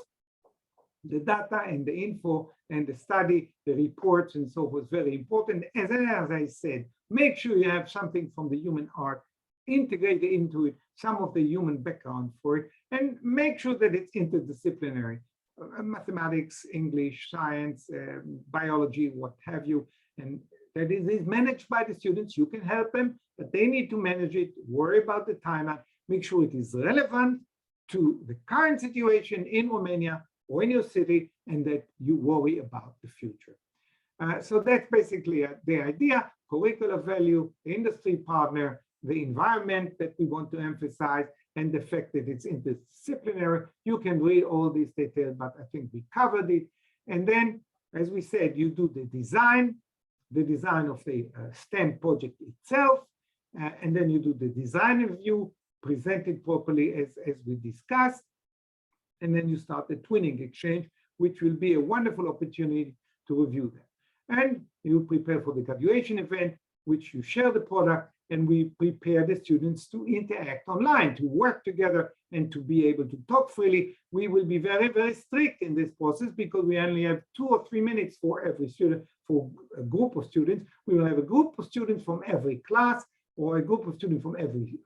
the data and the info and the study, the reports and so forth, very important. As I said, make sure you have something from the human art, integrate into it some of the human background for it, and make sure that it's interdisciplinary. Mathematics, English, science, biology, what have you, and that is managed by the students. You can help them, but they need to manage it, worry about the timeline, make sure it is relevant to the current situation in Romania or in your city, and that you worry about the future. So that's basically the idea: curricular value, the industry partner, the environment that we want to emphasize, and the fact that it's interdisciplinary. You can read all these details, but I think we covered it. And then as we said, you do the design of the STEM project itself, and then you do the design review, present it properly as we discussed, and then you start the twinning exchange, which will be a wonderful opportunity to review them. And you prepare for the graduation event, which you share the product, and we prepare the students to interact online, to work together, and to be able to talk freely. We will be very, very strict in this process because we only have 2 or 3 minutes for every student, for a group of students. We will have a group of students from every class or a group of students from every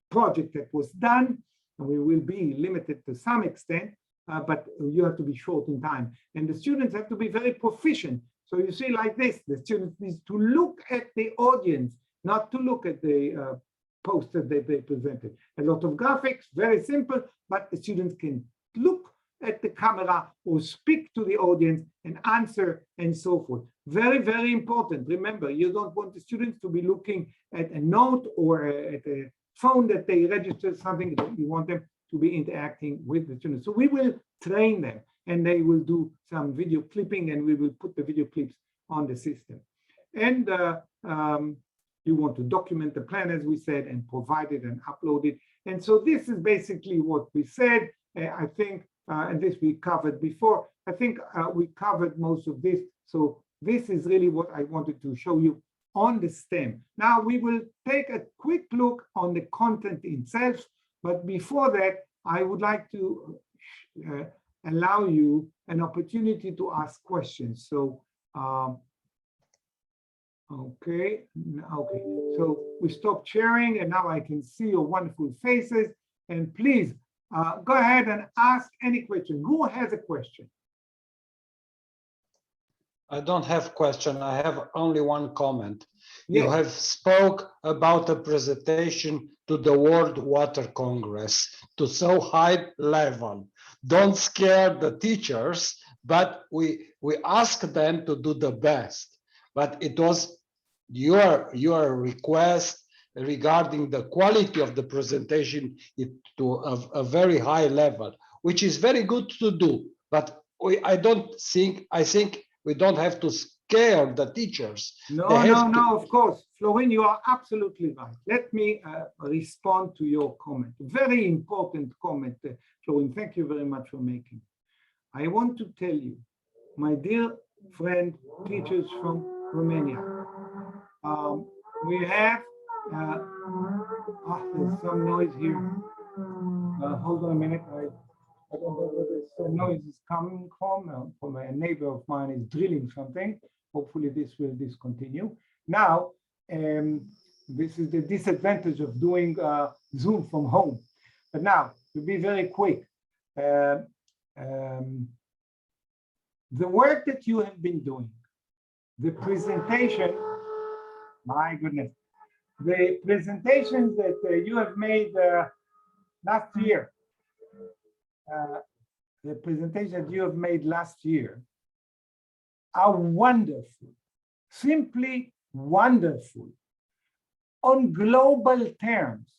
project that was done. And we will be limited to some extent, but you have to be short in time. And the students have to be very proficient. So you see like this, the students need to look at the audience, not to look at the poster that they presented. A lot of graphics, very simple, but the students can look at the camera or speak to the audience and answer and so forth. Very, very important. Remember, you don't want the students to be looking at a note or at a phone that they registered something. You want them to be interacting with the students. So we will train them and they will do some video clipping and we will put the video clips on the system. And you want to document the plan, as we said, and provide it and upload it. And so this is basically what we said. I think, and this we covered before, I think we covered most of this. So this is really what I wanted to show you on the STEM. Now we will take a quick look on the content itself. But before that, I would like to allow you an opportunity to ask questions. So, okay, so we stopped sharing and now I can see your wonderful faces. And please go ahead and ask any question. Who has a question? I don't have question. I have only one comment. Yes. You have spoke about a presentation to the World Water Congress to so high level. Don't scare the teachers, but we ask them to do the best. But it was your request regarding the quality of the presentation to a very high level, which is very good to do. But I think we don't have to scare the teachers. No, of course. Florin, you are absolutely right. Let me respond to your comment. Very important comment, Florin. Thank you very much for making. I want to tell you, my dear friend, teachers from Romania, we have, there's some noise here. Hold on a minute. I don't know where this noise is coming from. From a neighbor of mine is drilling something. Hopefully this will discontinue. Now, this is the disadvantage of doing Zoom from home. But now, to be very quick, the work that you have been doing, the presentation, my goodness, the presentations that you have made last year, the presentation that you have made last year are wonderful, simply wonderful. On global terms,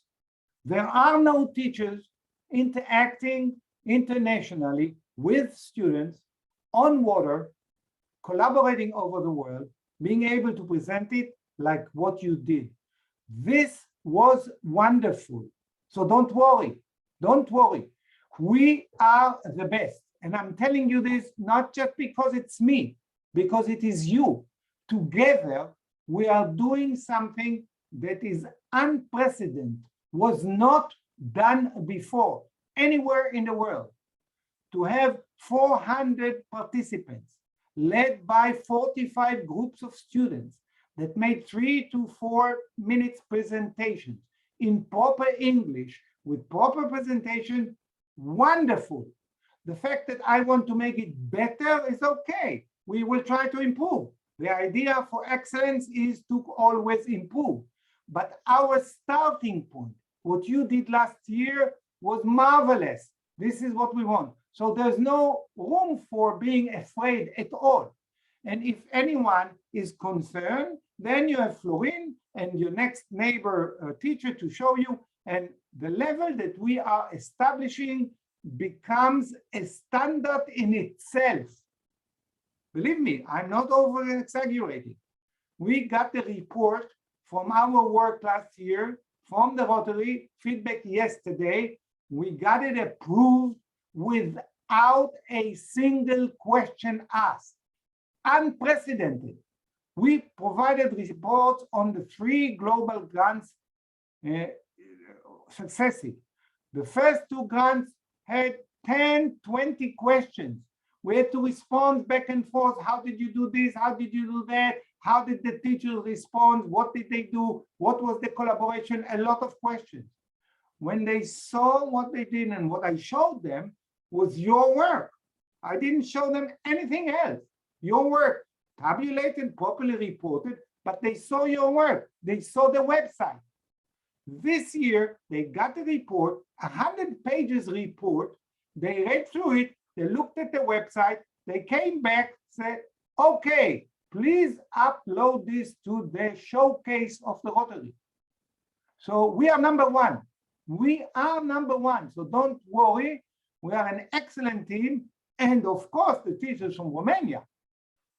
there are no teachers interacting internationally with students on water, collaborating over the world, being able to present it like what you did. This was wonderful. So don't worry, don't worry. We are the best. And I'm telling you this not just because it's me, because it is you. Together, we are doing something that is unprecedented, was not done before anywhere in the world. To have 400 participants led by 45 groups of students that made 3 to 4 minutes presentations in proper English with proper presentation, wonderful. The fact that I want to make it better is okay. We will try to improve. The idea for excellence is to always improve. But our starting point, what you did last year, was marvelous. This is what we want. So there's no room for being afraid at all. And if anyone is concerned, then you have Florin and your next neighbor teacher to show you. And the level that we are establishing becomes a standard in itself. Believe me, I'm not over exaggerating. We got the report from our work last year, from the Rotary, feedback yesterday. We got it approved without a single question asked. Unprecedented. We provided reports on the 3 global grants successive. The first 2 grants had 10, 20 questions. We had to respond back and forth. How did you do this? How did you do that? How did the teachers respond? What did they do? What was the collaboration? A lot of questions. When they saw what they did and what I showed them was your work. I didn't show them anything else. Your work, tabulated, properly reported, but they saw your work. They saw the website. This year, they got the report, 100 pages report. They read through it. They looked at the website. They came back, said, okay, please upload this to the showcase of the Rotary. So we are number 1. We are number 1. So don't worry. We are an excellent team. And of course, the teachers from Romania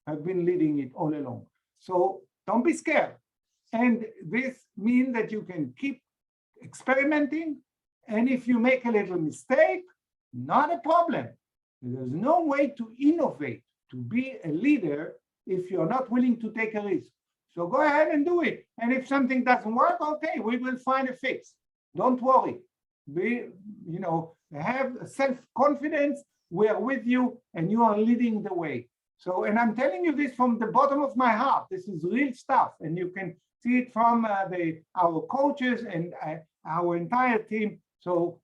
have been leading it all along. So don't be scared. And this means that you can keep experimenting. And if you make a little mistake, not a problem. There's no way to innovate, to be a leader, if you're not willing to take a risk. So go ahead and do it. And if something doesn't work, okay, we will find a fix. Don't worry. Have self-confidence. We are with you and you are leading the way. So, and I'm telling you this from the bottom of my heart. This is real stuff. And you can see it from our coaches and our entire team. So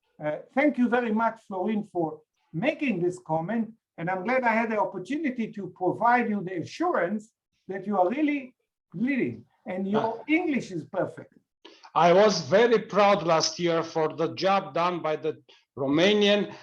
thank you very much, Florin, for making this comment. And I'm glad I had the opportunity to provide you the assurance that you are really leading and your English is perfect. I was very proud last year for the job done by the Romanian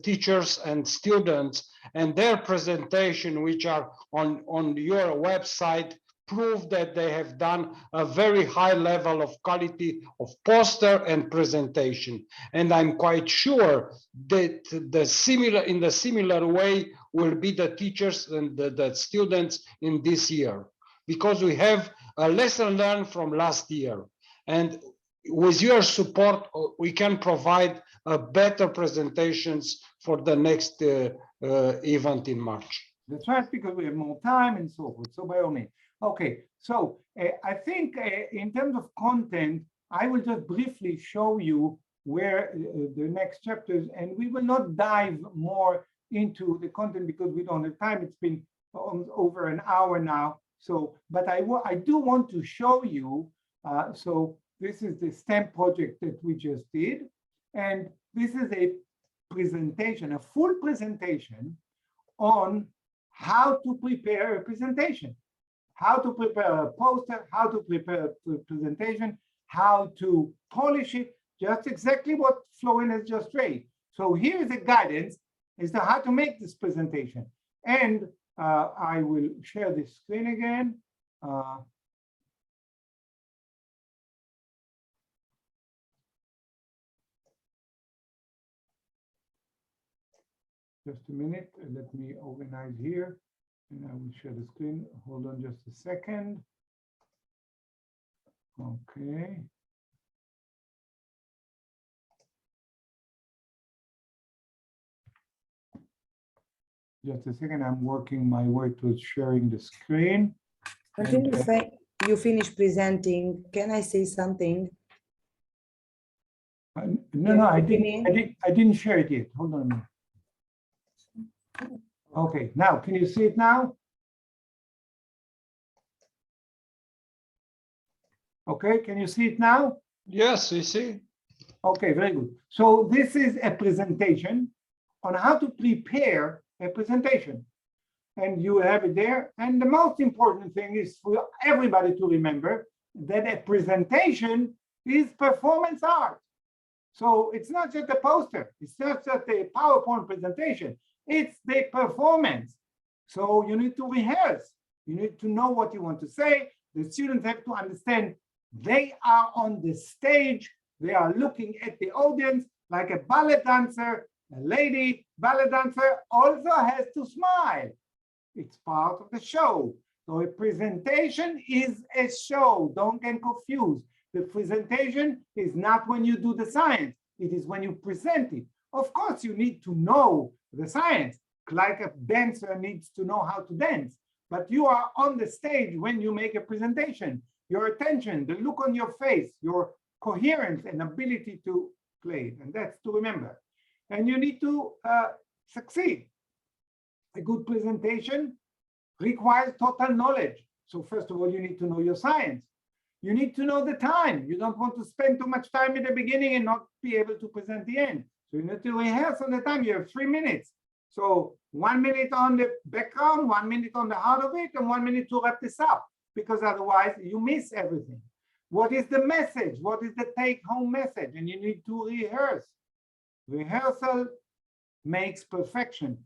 teachers and students, and their presentation, which are on your website, prove that they have done a very high level of quality of poster and presentation. And I'm quite sure that in the similar way will be the teachers and the students in this year, because we have a lesson learned from last year. And with your support, we can provide better presentations for the next event in March. That's right, because we have more time and so forth. So by all means. Okay, so I think in terms of content, I will just briefly show you where the next chapters, and we will not dive more into the content because we don't have time. It's been over an hour now. So, but I do want to show you, so this is the STEM project that we just did. And this is a presentation, a full presentation on how to prepare a presentation, how to prepare a poster, how to prepare a presentation, how to polish it, just exactly what Florin has just read. So here is a guidance as to how to make this presentation. And I will share this screen again. Just a minute, let me organize here and I will share the screen. Hold on just a second. Okay. Just a second, I'm working my way towards sharing the screen. Until you finish presenting, can I say something? No, I didn't share it yet. Hold on a minute. Okay, now, can you see it now? Okay, can you see it now? Yes, we see. Okay, very good. So this is a presentation on how to prepare a presentation. And you have it there. And the most important thing is for everybody to remember that a presentation is performance art. So it's not just a poster. It's not just a PowerPoint presentation. It's the performance. So you need to rehearse. You need to know what you want to say. The students have to understand they are on the stage. They are looking at the audience like a ballet dancer. A lady ballet dancer also has to smile. It's part of the show. So a presentation is a show. Don't get confused. The presentation is not when you do the science. It is when you present it. Of course, you need to know the science, like a dancer needs to know how to dance. But you are on the stage when you make a presentation. Your attention, the look on your face, your coherence and ability to play. And that's to remember. And you need to succeed. A good presentation requires total knowledge. So first of all, you need to know your science. You need to know the time. You don't want to spend too much time at the beginning and not be able to present the end. So you need to rehearse on the time. You have 3 minutes. So 1 minute on the background, 1 minute on the heart of it, and 1 minute to wrap this up, because otherwise you miss everything. What is the message? What is the take-home message? And you need to rehearse. Rehearsal makes perfection.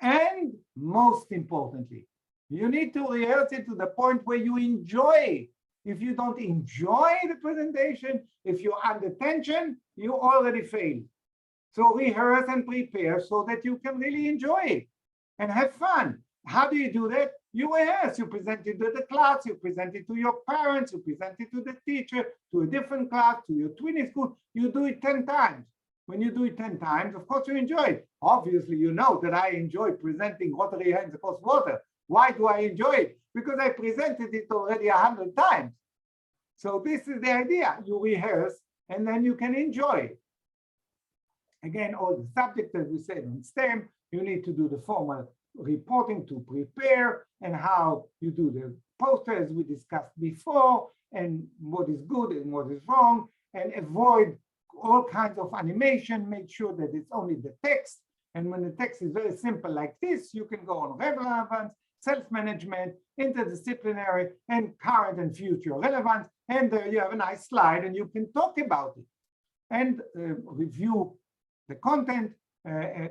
And most importantly, you need to rehearse it to the point where you enjoy. If you don't enjoy the presentation, if you're under tension, you already failed. So rehearse and prepare so that you can really enjoy it and have fun. How do you do that? You rehearse, you present it to the class, you present it to your parents, you present it to the teacher, to a different class, to your twinning school. You do it 10 times. When you do it 10 times, of course you enjoy it. Obviously, you know that I enjoy presenting Rotary Hands Across Water. Why do I enjoy it? Because I presented it already 100 times. So this is the idea. You rehearse and then you can enjoy it. Again, all the subjects, as we said on STEM, you need to do the formal reporting to prepare and how you do the posters we discussed before and what is good and what is wrong, and avoid all kinds of animation. Make sure that it's only the text. And when the text is very simple like this, you can go on relevance, self-management, interdisciplinary, and current and future relevance. And there you have a nice slide and you can talk about it and review the content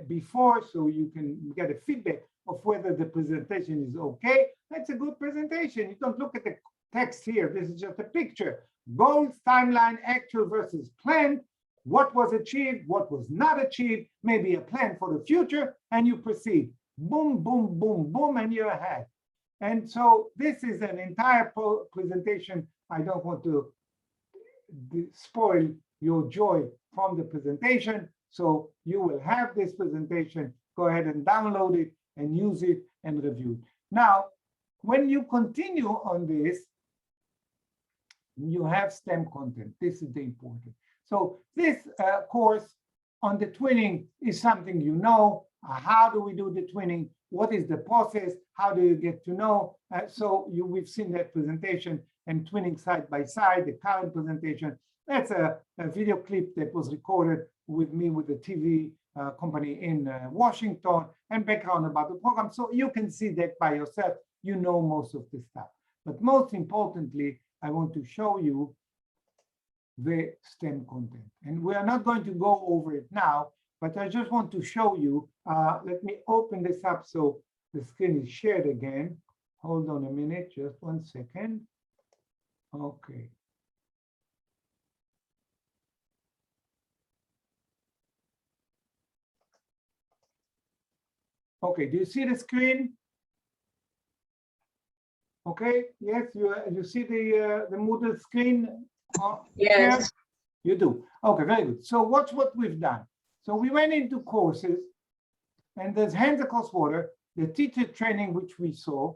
before, so you can get a feedback of whether the presentation is okay. That's a good presentation. You don't look at the text here. This is just a picture. Goals, timeline, actual versus planned. What was achieved, what was not achieved, maybe a plan for the future, and you proceed. Boom, boom, boom, boom, and you're ahead. And so this is an entire presentation. I don't want to spoil your joy from the presentation. So you will have this presentation. Go ahead and download it and use it and review it. Now, when you continue on this, you have STEM content. This is the important. So this course on the twinning is something you know. How do we do the twinning? What is the process? How do you get to know? We've seen that presentation and twinning side by side, the current presentation. That's a video clip that was recorded with me with the TV company in Washington, and background about the program. So you can see that by yourself. You know most of this stuff. But most importantly, I want to show you the STEM content. And we are not going to go over it now, but I just want to show you. Let me open this up so the screen is shared again. Hold on a minute, just 1 second. Okay. Okay, do you see the screen? Okay, yes, you see the Moodle screen? Yes. Here? You do. Okay, very good. So watch what we've done. So we went into courses, and there's Hands Across Water, the teacher training, which we saw.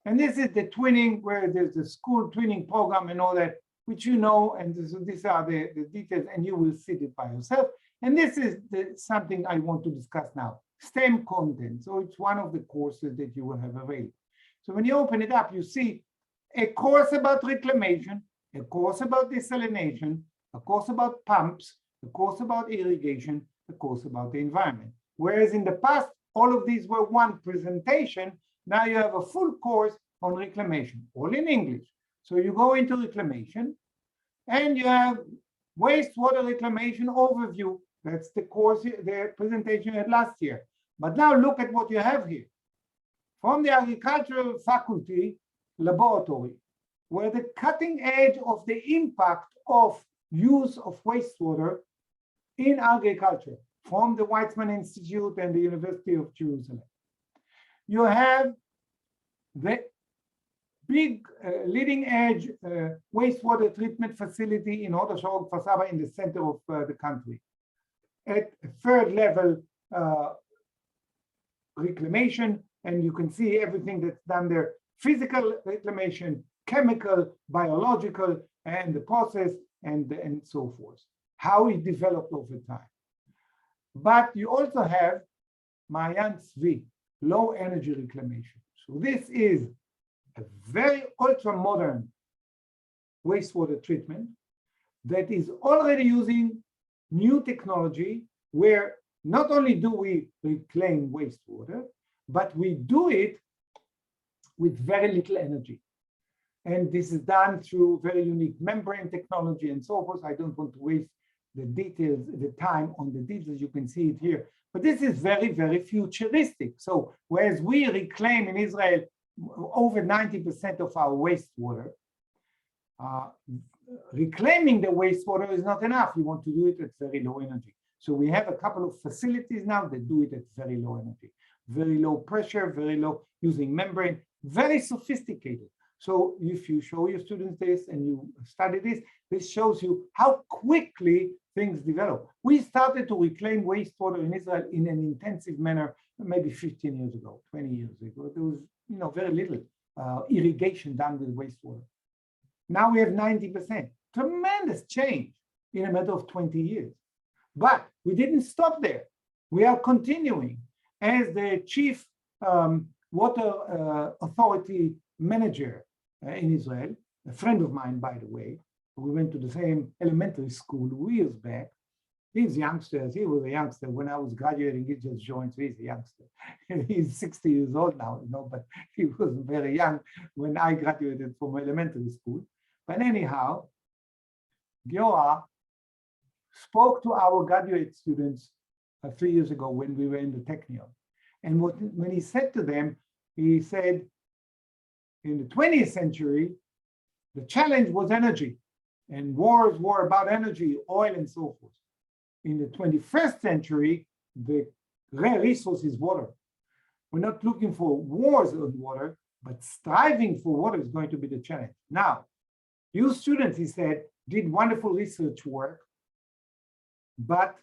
And this is the twinning, where there's the school twinning program and all that, which you know, and these are the details, and you will see it by yourself. And this is something I want to discuss now, STEM content. So it's one of the courses that you will have available. So when you open it up, you see a course about reclamation, a course about desalination, a course about pumps, a course about irrigation, a course about the environment. Whereas in the past, all of these were one presentation. Now you have a full course on reclamation, all in English. So you go into reclamation and you have wastewater reclamation overview. That's the course, the presentation you had last year. But now look at what you have here. From the agricultural faculty laboratory, where the cutting edge of the impact of use of wastewater in agriculture. from the Weizmann Institute and the University of Jerusalem. You have the big leading edge wastewater treatment facility in Hod Kfar in the center of the country. At third level reclamation, and you can see everything that's done there: physical reclamation, chemical, biological, and the process, and so forth. How it developed over time. But you also have Maayan Tzvi, low energy reclamation. So this is a very ultra modern wastewater treatment that is already using new technology, where not only do we reclaim wastewater, but we do it with very little energy. And this is done through very unique membrane technology and so forth. I don't want to waste the details, the time on the details, you can see it here. But this is very, very futuristic. So whereas we reclaim in Israel over 90% of our wastewater, reclaiming the wastewater is not enough. You want to do it at very low energy. So we have a couple of facilities now that do it at very low energy, very low pressure, very low, using membrane, very sophisticated. So if you show your students this and you study this, this shows you how quickly things develop. We started to reclaim wastewater in Israel in an intensive manner maybe 15 years ago, 20 years ago. There was, very little irrigation done with wastewater. Now we have 90%. Tremendous change in a matter of 20 years. But we didn't stop there. We are continuing. As the chief water authority manager in Israel, a friend of mine, by the way, we went to the same elementary school years back. He's youngsters. He was a youngster when I was graduating. He just joined. So he's a youngster. He's 60 years old now, but he was very young when I graduated from elementary school. But anyhow, Giora spoke to our graduate students 3 years ago when we were in the Technion. And when he said to them, he said, in the 20th century, the challenge was energy, and wars were about energy, oil, and so forth. In the 21st century, the rare resource is water. We're not looking for wars on water, but striving for water is going to be the challenge. Now, you students, he said, did wonderful research work, but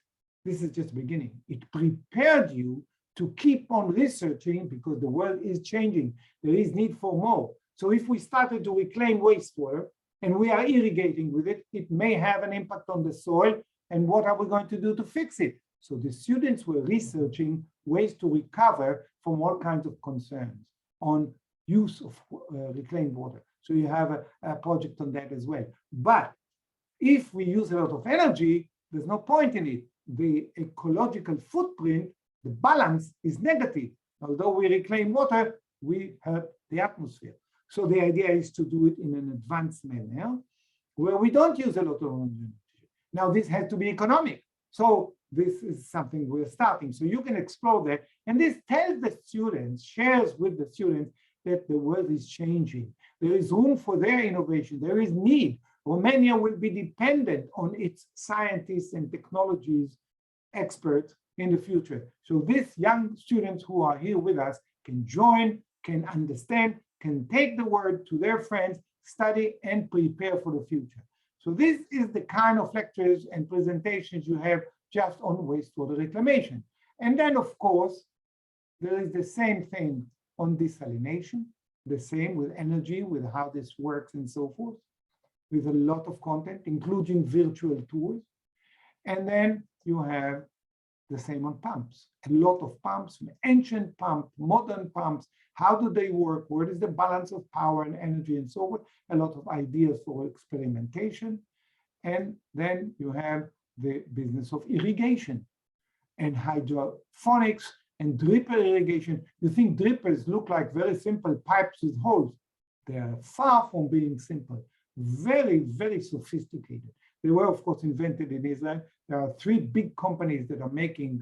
this is just the beginning. It prepared you to keep on researching because the world is changing. There is need for more. So if we started to reclaim wastewater and we are irrigating with it, it may have an impact on the soil. And what are we going to do to fix it? So the students were researching ways to recover from all kinds of concerns on use of reclaimed water. So you have a project on that as well. But if we use a lot of energy, there's no point in it. The ecological footprint, the balance is negative. Although we reclaim water, we hurt the atmosphere. So the idea is to do it in an advanced manner where we don't use a lot of energy. Now this has to be economic. So this is something we're starting. So you can explore that. And this tells the students, shares with the students that the world is changing. There is room for their innovation. There is need. Romania will be dependent on its scientists and technologies experts in the future. So these young students who are here with us can join, can understand, can take the word to their friends, study and prepare for the future. So this is the kind of lectures and presentations you have just on wastewater reclamation. And then, of course, there is the same thing on desalination, the same with energy, with how this works and so forth, with a lot of content, including virtual tours. And then you have the same on pumps, a lot of pumps, ancient pumps, modern pumps. How do they work? What is the balance of power and energy and so forth? A lot of ideas for experimentation. And then you have the business of irrigation and hydroponics and dripper irrigation. You think drippers look like very simple pipes with holes. They are far from being simple, very, very sophisticated. They were, of course, invented in Israel. There are 3 big companies that are making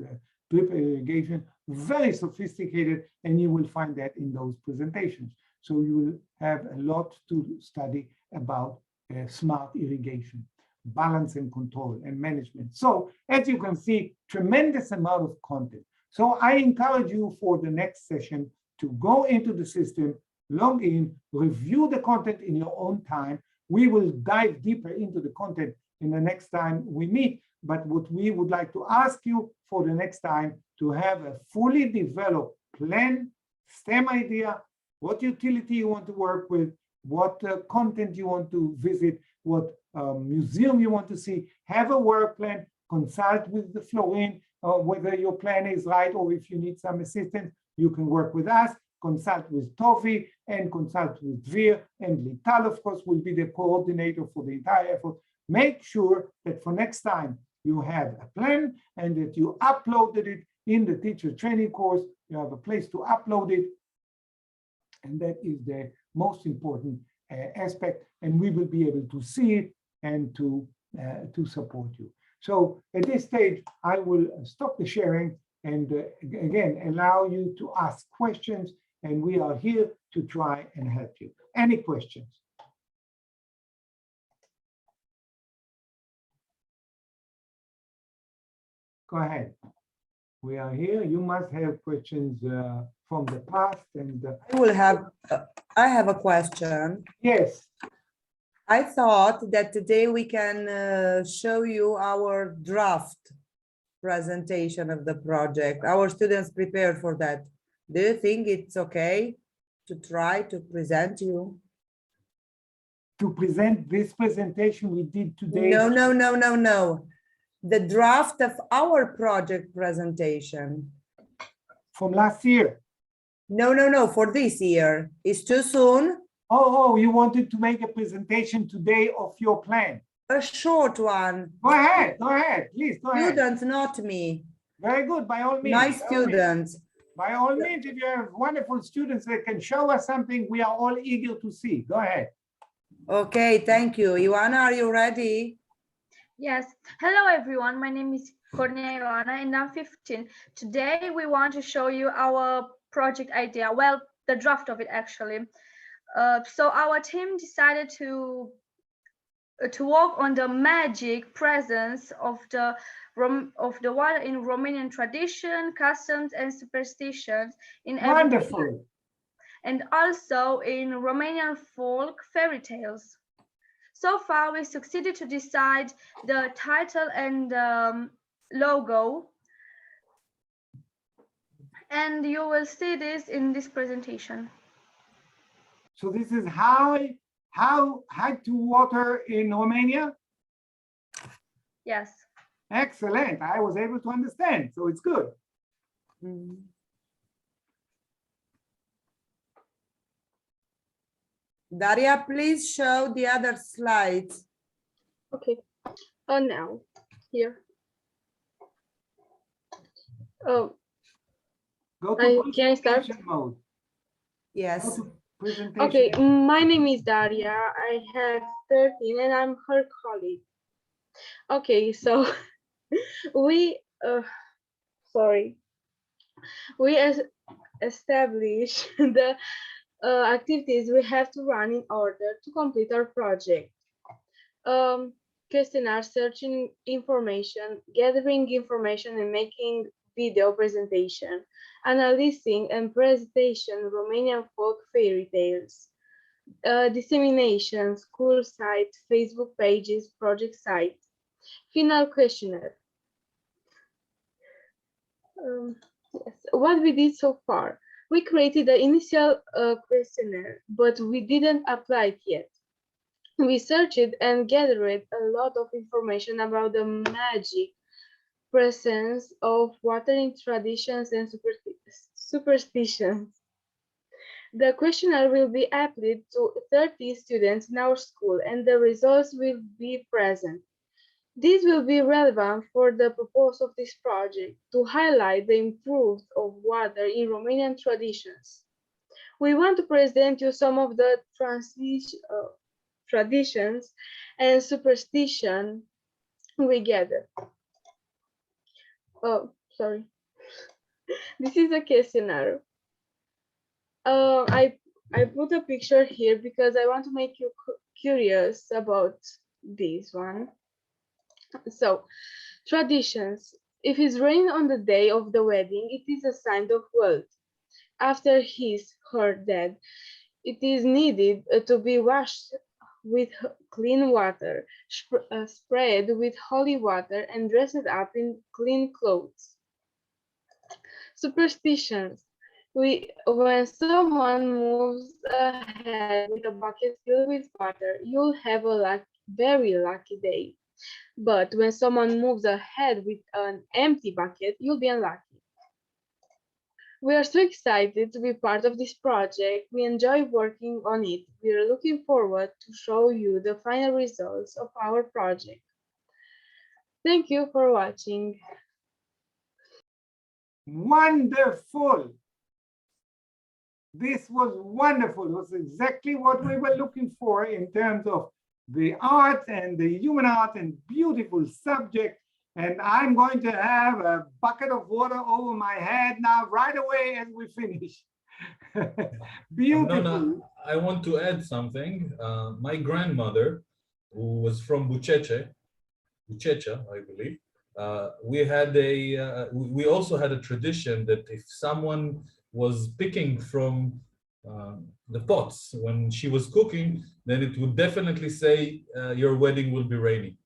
drip irrigation, very sophisticated, and you will find that in those presentations. So you will have a lot to study about smart irrigation. balance and control and management. So as you can see, tremendous amount of content. So I encourage you for the next session to go into the system, log in, review the content in your own time. We will dive deeper into the content in the next time we meet. But what we would like to ask you for the next time to have a fully developed plan, STEM idea, what utility you want to work with, what content you want to visit, what museum you want to see, have a work plan, consult with the Florin, whether your plan is right or if you need some assistance, you can work with us, consult with Tovi and consult with Dvir, and Lital, of course, will be the coordinator for the entire effort. Make sure that for next time you have a plan and that you uploaded it in the teacher training course. You have a place to upload it. And that is the most important aspect. And we will be able to see it and to support you. So at this stage, I will stop the sharing and again, allow you to ask questions. And we are here to try and help you. Any questions? Go ahead. We are here. You must have questions from the past. And I have a question. Yes. I thought that today we can show you our draft presentation of the project. Our students prepared for that. Do you think it's okay to try to present you? To present this presentation we did today? No. The draft of our project presentation. From last year? No, for this year. It's too soon? Oh, you wanted to make a presentation today of your plan? A short one. Go ahead, please, go ahead. Students, not me. Very good, by all means. Nice students. By all means, if you have wonderful students that can show us something, we are all eager to see. Go ahead. Okay, thank you. Ioana, are you ready? Yes. Hello, everyone. My name is Cornelia Ioana, and I'm 15. Today, we want to show you our project idea. Well, the draft of it, actually. So our team decided to work on the magic presence of the water in Romanian tradition, customs, and superstitions in Wonderful. And also in Romanian folk fairy tales. So far, we succeeded to decide the title and logo. And you will see this in this presentation. So this is how to water in Romania? Yes. Excellent. I was able to understand, so it's good. Daria, please show the other slides. Okay. Now, here. Oh. Go to can I start? Mode. Yes. Okay, my name is Daria. I have 13 and I'm her colleague. Okay, so we establish the activities we have to run in order to complete our project. Questionnaire, searching information, gathering information and making video presentation, analyzing and presentation Romanian folk fairy tales, dissemination, school site, Facebook pages, project site, final questionnaire. Yes. What we did so far, we created the initial questionnaire, but we didn't apply it yet. We searched and gathered a lot of information about the magic presence of watering traditions and superstitions. The questionnaire will be applied to 30 students in our school and the results will be present. This will be relevant for the purpose of this project to highlight the importance of water in Romanian traditions. We want to present you some of the traditions and superstition we gather. Oh, sorry. This is a questionnaire. I put a picture here because I want to make you curious about this one. So, traditions. If it's rain on the day of the wedding, it is a sign of wealth. After her death, it is needed to be washed with clean water, sprayed with holy water, and dressed up in clean clothes. Superstitions. When someone moves ahead with a bucket filled with water, you'll have a very lucky day. But when someone moves ahead with an empty bucket, you'll be unlucky. We are so excited to be part of this project. We enjoy working on it. We are looking forward to show you the final results of our project. Thank you for watching. Wonderful. This was wonderful. It was exactly what we were looking for in terms of the art and the human art and beautiful subject. And I'm going to have a bucket of water over my head now right away as we finish. Beautiful. No, I want to add something. My grandmother, who was from Bucecha, I believe, we also had a tradition that if someone was picking from the pots when she was cooking, then it would definitely say your wedding will be rainy.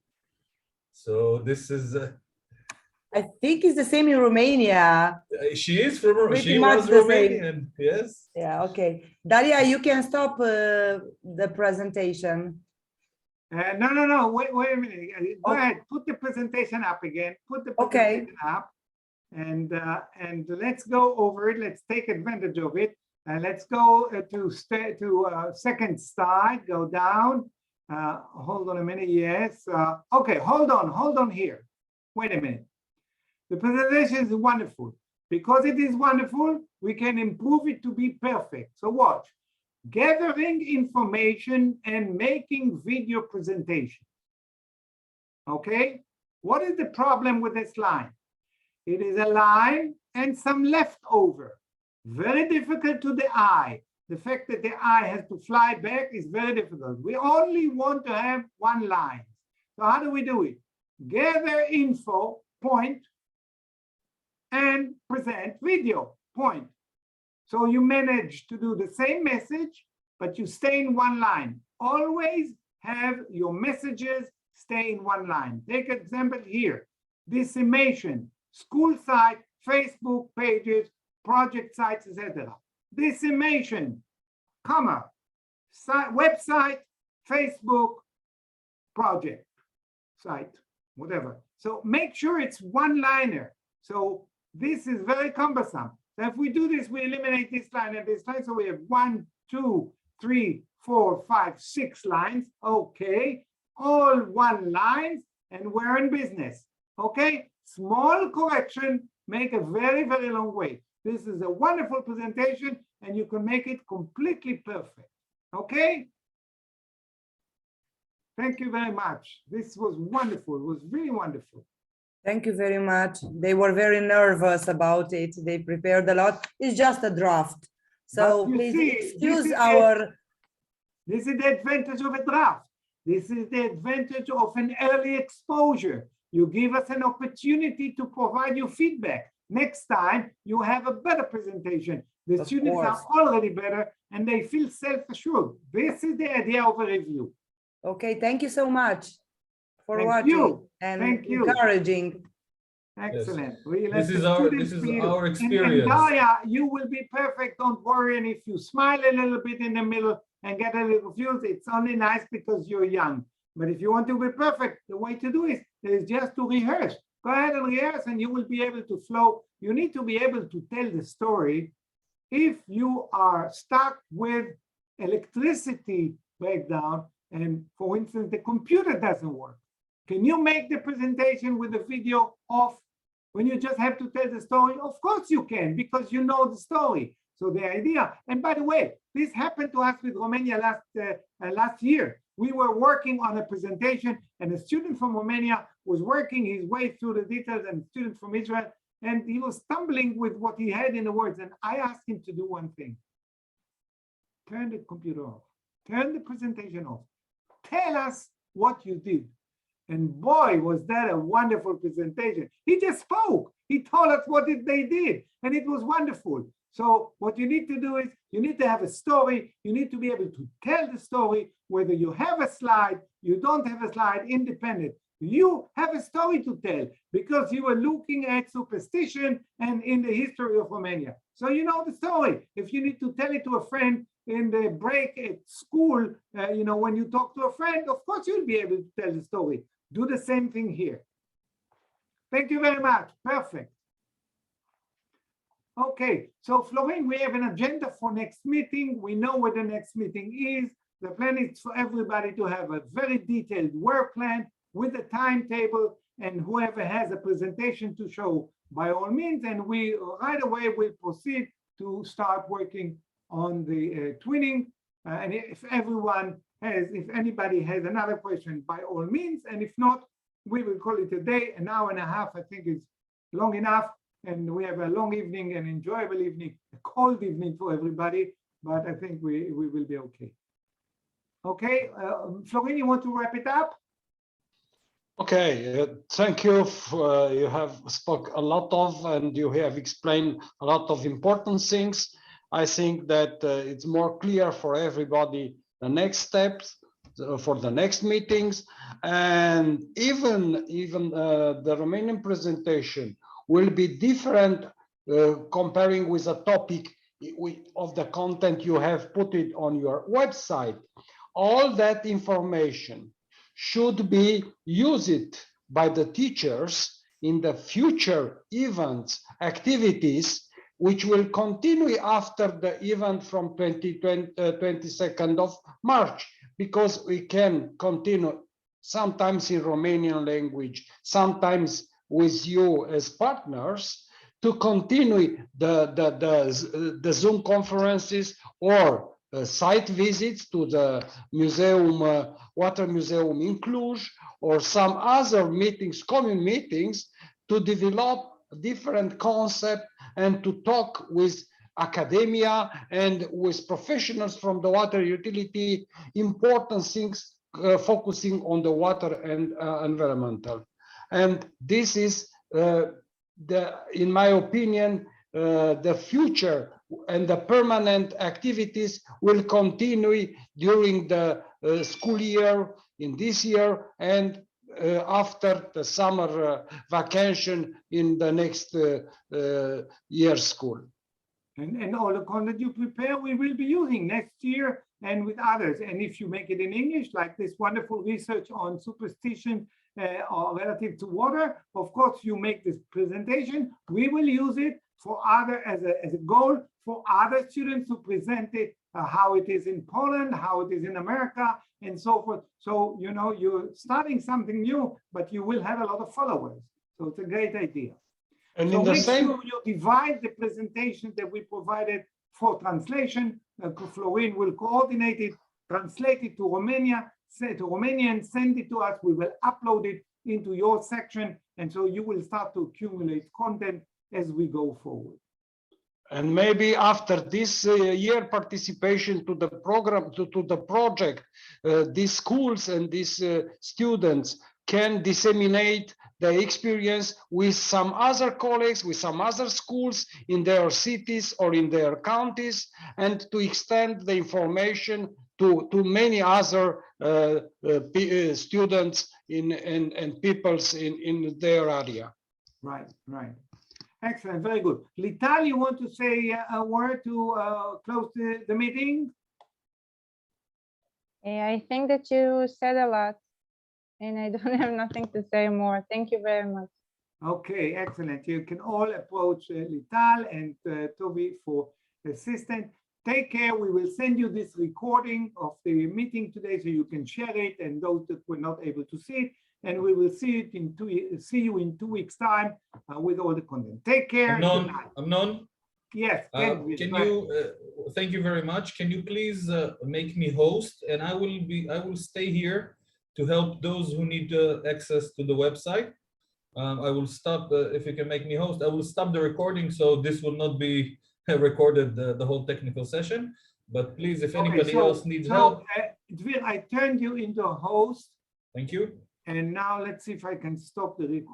So this is I think it's the same in Romania. She is from Pretty she much was the Romanian, yes. Yeah, okay. Daria, you can stop the presentation. No. Wait a minute. Go ahead. Put the presentation up again. Put the presentation up, and let's go over it. Let's take advantage of it. And let's go to second slide. Go down. Hold on a minute. Yes. Okay. Hold on here. Wait a minute. The presentation is wonderful. Because it is wonderful, we can improve it to be perfect. So watch. Gathering information and making video presentation. Okay? What is the problem with this line? It is a line and some leftover. Very difficult to the eye. The fact that the eye has to fly back is very difficult. We only want to have one line. So how do we do it? Gather info, point, and present video, point. So you manage to do the same message, but you stay in one line. Always have your messages stay in one line. Take an example here. Dissemination, school site, Facebook pages, project sites, etc. Dissemination, comma, website, Facebook, project site, whatever. So make sure it's one-liner. So this is very cumbersome. So if we do this, we eliminate this line and this line. So we have 1, 2, 3, 4, 5, 6 lines. Okay, all one lines, and we're in business. Okay, small correction, make a very, very long way. This is a wonderful presentation, and you can make it completely perfect. Okay? Thank you very much. This was wonderful. It was really wonderful. Thank you very much. They were very nervous about it. They prepared a lot. It's just a draft. So please excuse our... This is the advantage of a draft. This is the advantage of an early exposure. You give us an opportunity to provide you feedback. Next time, you have a better presentation. The students are already better and they feel self-assured. This is the idea of a review. Okay, thank you so much for watching and encouraging. Excellent. Yes. This is our experience. And Daria, you will be perfect. Don't worry. And if you smile a little bit in the middle and get a little confused, it's only nice because you're young. But if you want to be perfect, the way to do it is just to rehearse. Go ahead and rehearse and you will be able to flow. You need to be able to tell the story. If you are stuck with electricity breakdown and, for instance, the computer doesn't work, can you make the presentation with the video off when you just have to tell the story? Of course you can, because you know the story. So the idea, and by the way, this happened to us with Romania last year. We were working on a presentation and a student from Romania was working his way through the details, and a student from Israel, and he was stumbling with what he had in the words. And I asked him to do one thing. Turn the computer off. Turn the presentation off. Tell us what you did. And boy, was that a wonderful presentation. He just spoke. He told us what they did, and it was wonderful. So what you need to do is you need to have a story. You need to be able to tell the story, whether you have a slide, you don't have a slide, independent. You have a story to tell because you were looking at superstition and in the history of Romania. So you know the story. If you need to tell it to a friend in the break at school, when you talk to a friend, of course you'll be able to tell the story. Do the same thing here. Thank you very much. Perfect. Okay, so Florin, we have an agenda for next meeting. We know what the next meeting is. The plan is for everybody to have a very detailed work plan with a timetable, and whoever has a presentation to show, by all means, and we right away will proceed to start working on the twinning. And if anybody has another question, by all means, and if not, we will call it a day. An hour and a half, I think, is long enough. And we have a long evening, an enjoyable evening, a cold evening for everybody, but I think we will be okay. Okay, Florin, you want to wrap it up? Okay, thank you. You have spoke a lot of, and you have explained a lot of important things. I think that it's more clear for everybody the next steps for the next meetings, and even the Romanian presentation will be different comparing with a topic of the content you have put it on your website. All that information should be used by the teachers in the future events, activities, which will continue after the event from 22nd of March, because we can continue sometimes in Romanian language, sometimes with you as partners, to continue the Zoom conferences or site visits to the museum, Water Museum in Cluj, or some other meetings, common meetings, to develop different concepts and to talk with academia and with professionals from the water utility, important things focusing on the water and environmental. And this is, in my opinion, the future, and the permanent activities will continue during the school year, in this year, and after the summer vacation in the next year school. And all the content you prepare, we will be using next year and with others. And if you make it in English, like this wonderful research on superstition or relative to water, of course, you make this presentation, we will use it for other as a goal for other students to present it, how it is in Poland, how it is in America, and so forth. So, you know, you're starting something new, but you will have a lot of followers. So it's a great idea. And so in the make same, sure you divide the presentation that we provided for translation. Florin will coordinate it, translate it to Romanian, send it to us. We will upload it into your section, and so you will start to accumulate content as we go forward. And maybe after this year participation to the program, to the project, these schools and these students can disseminate the experience with some other colleagues, with some other schools in their cities or in their counties, and to extend the information to many other students and peoples in their area. Right, right. Excellent, very good. Lital, you want to say a word to close the meeting? I think that you said a lot, and I don't have nothing to say more. Thank you very much. Okay, excellent. You can all approach Lital and Tovi for assistance. Take care. We will send you this recording of the meeting today so you can share it, and those that were not able to see it. And we will see you in 2 weeks' time with all the content. Take care. Amnon? Yes. Can you? Thank you very much. Can you please make me host, and I will stay here to help those who need access to the website. I will stop if you can make me host. I will stop the recording, so this will not be recorded the whole technical session. But please, if anybody else needs help, Dvir, I turned you into a host. Thank you. And now let's see if I can stop the recording.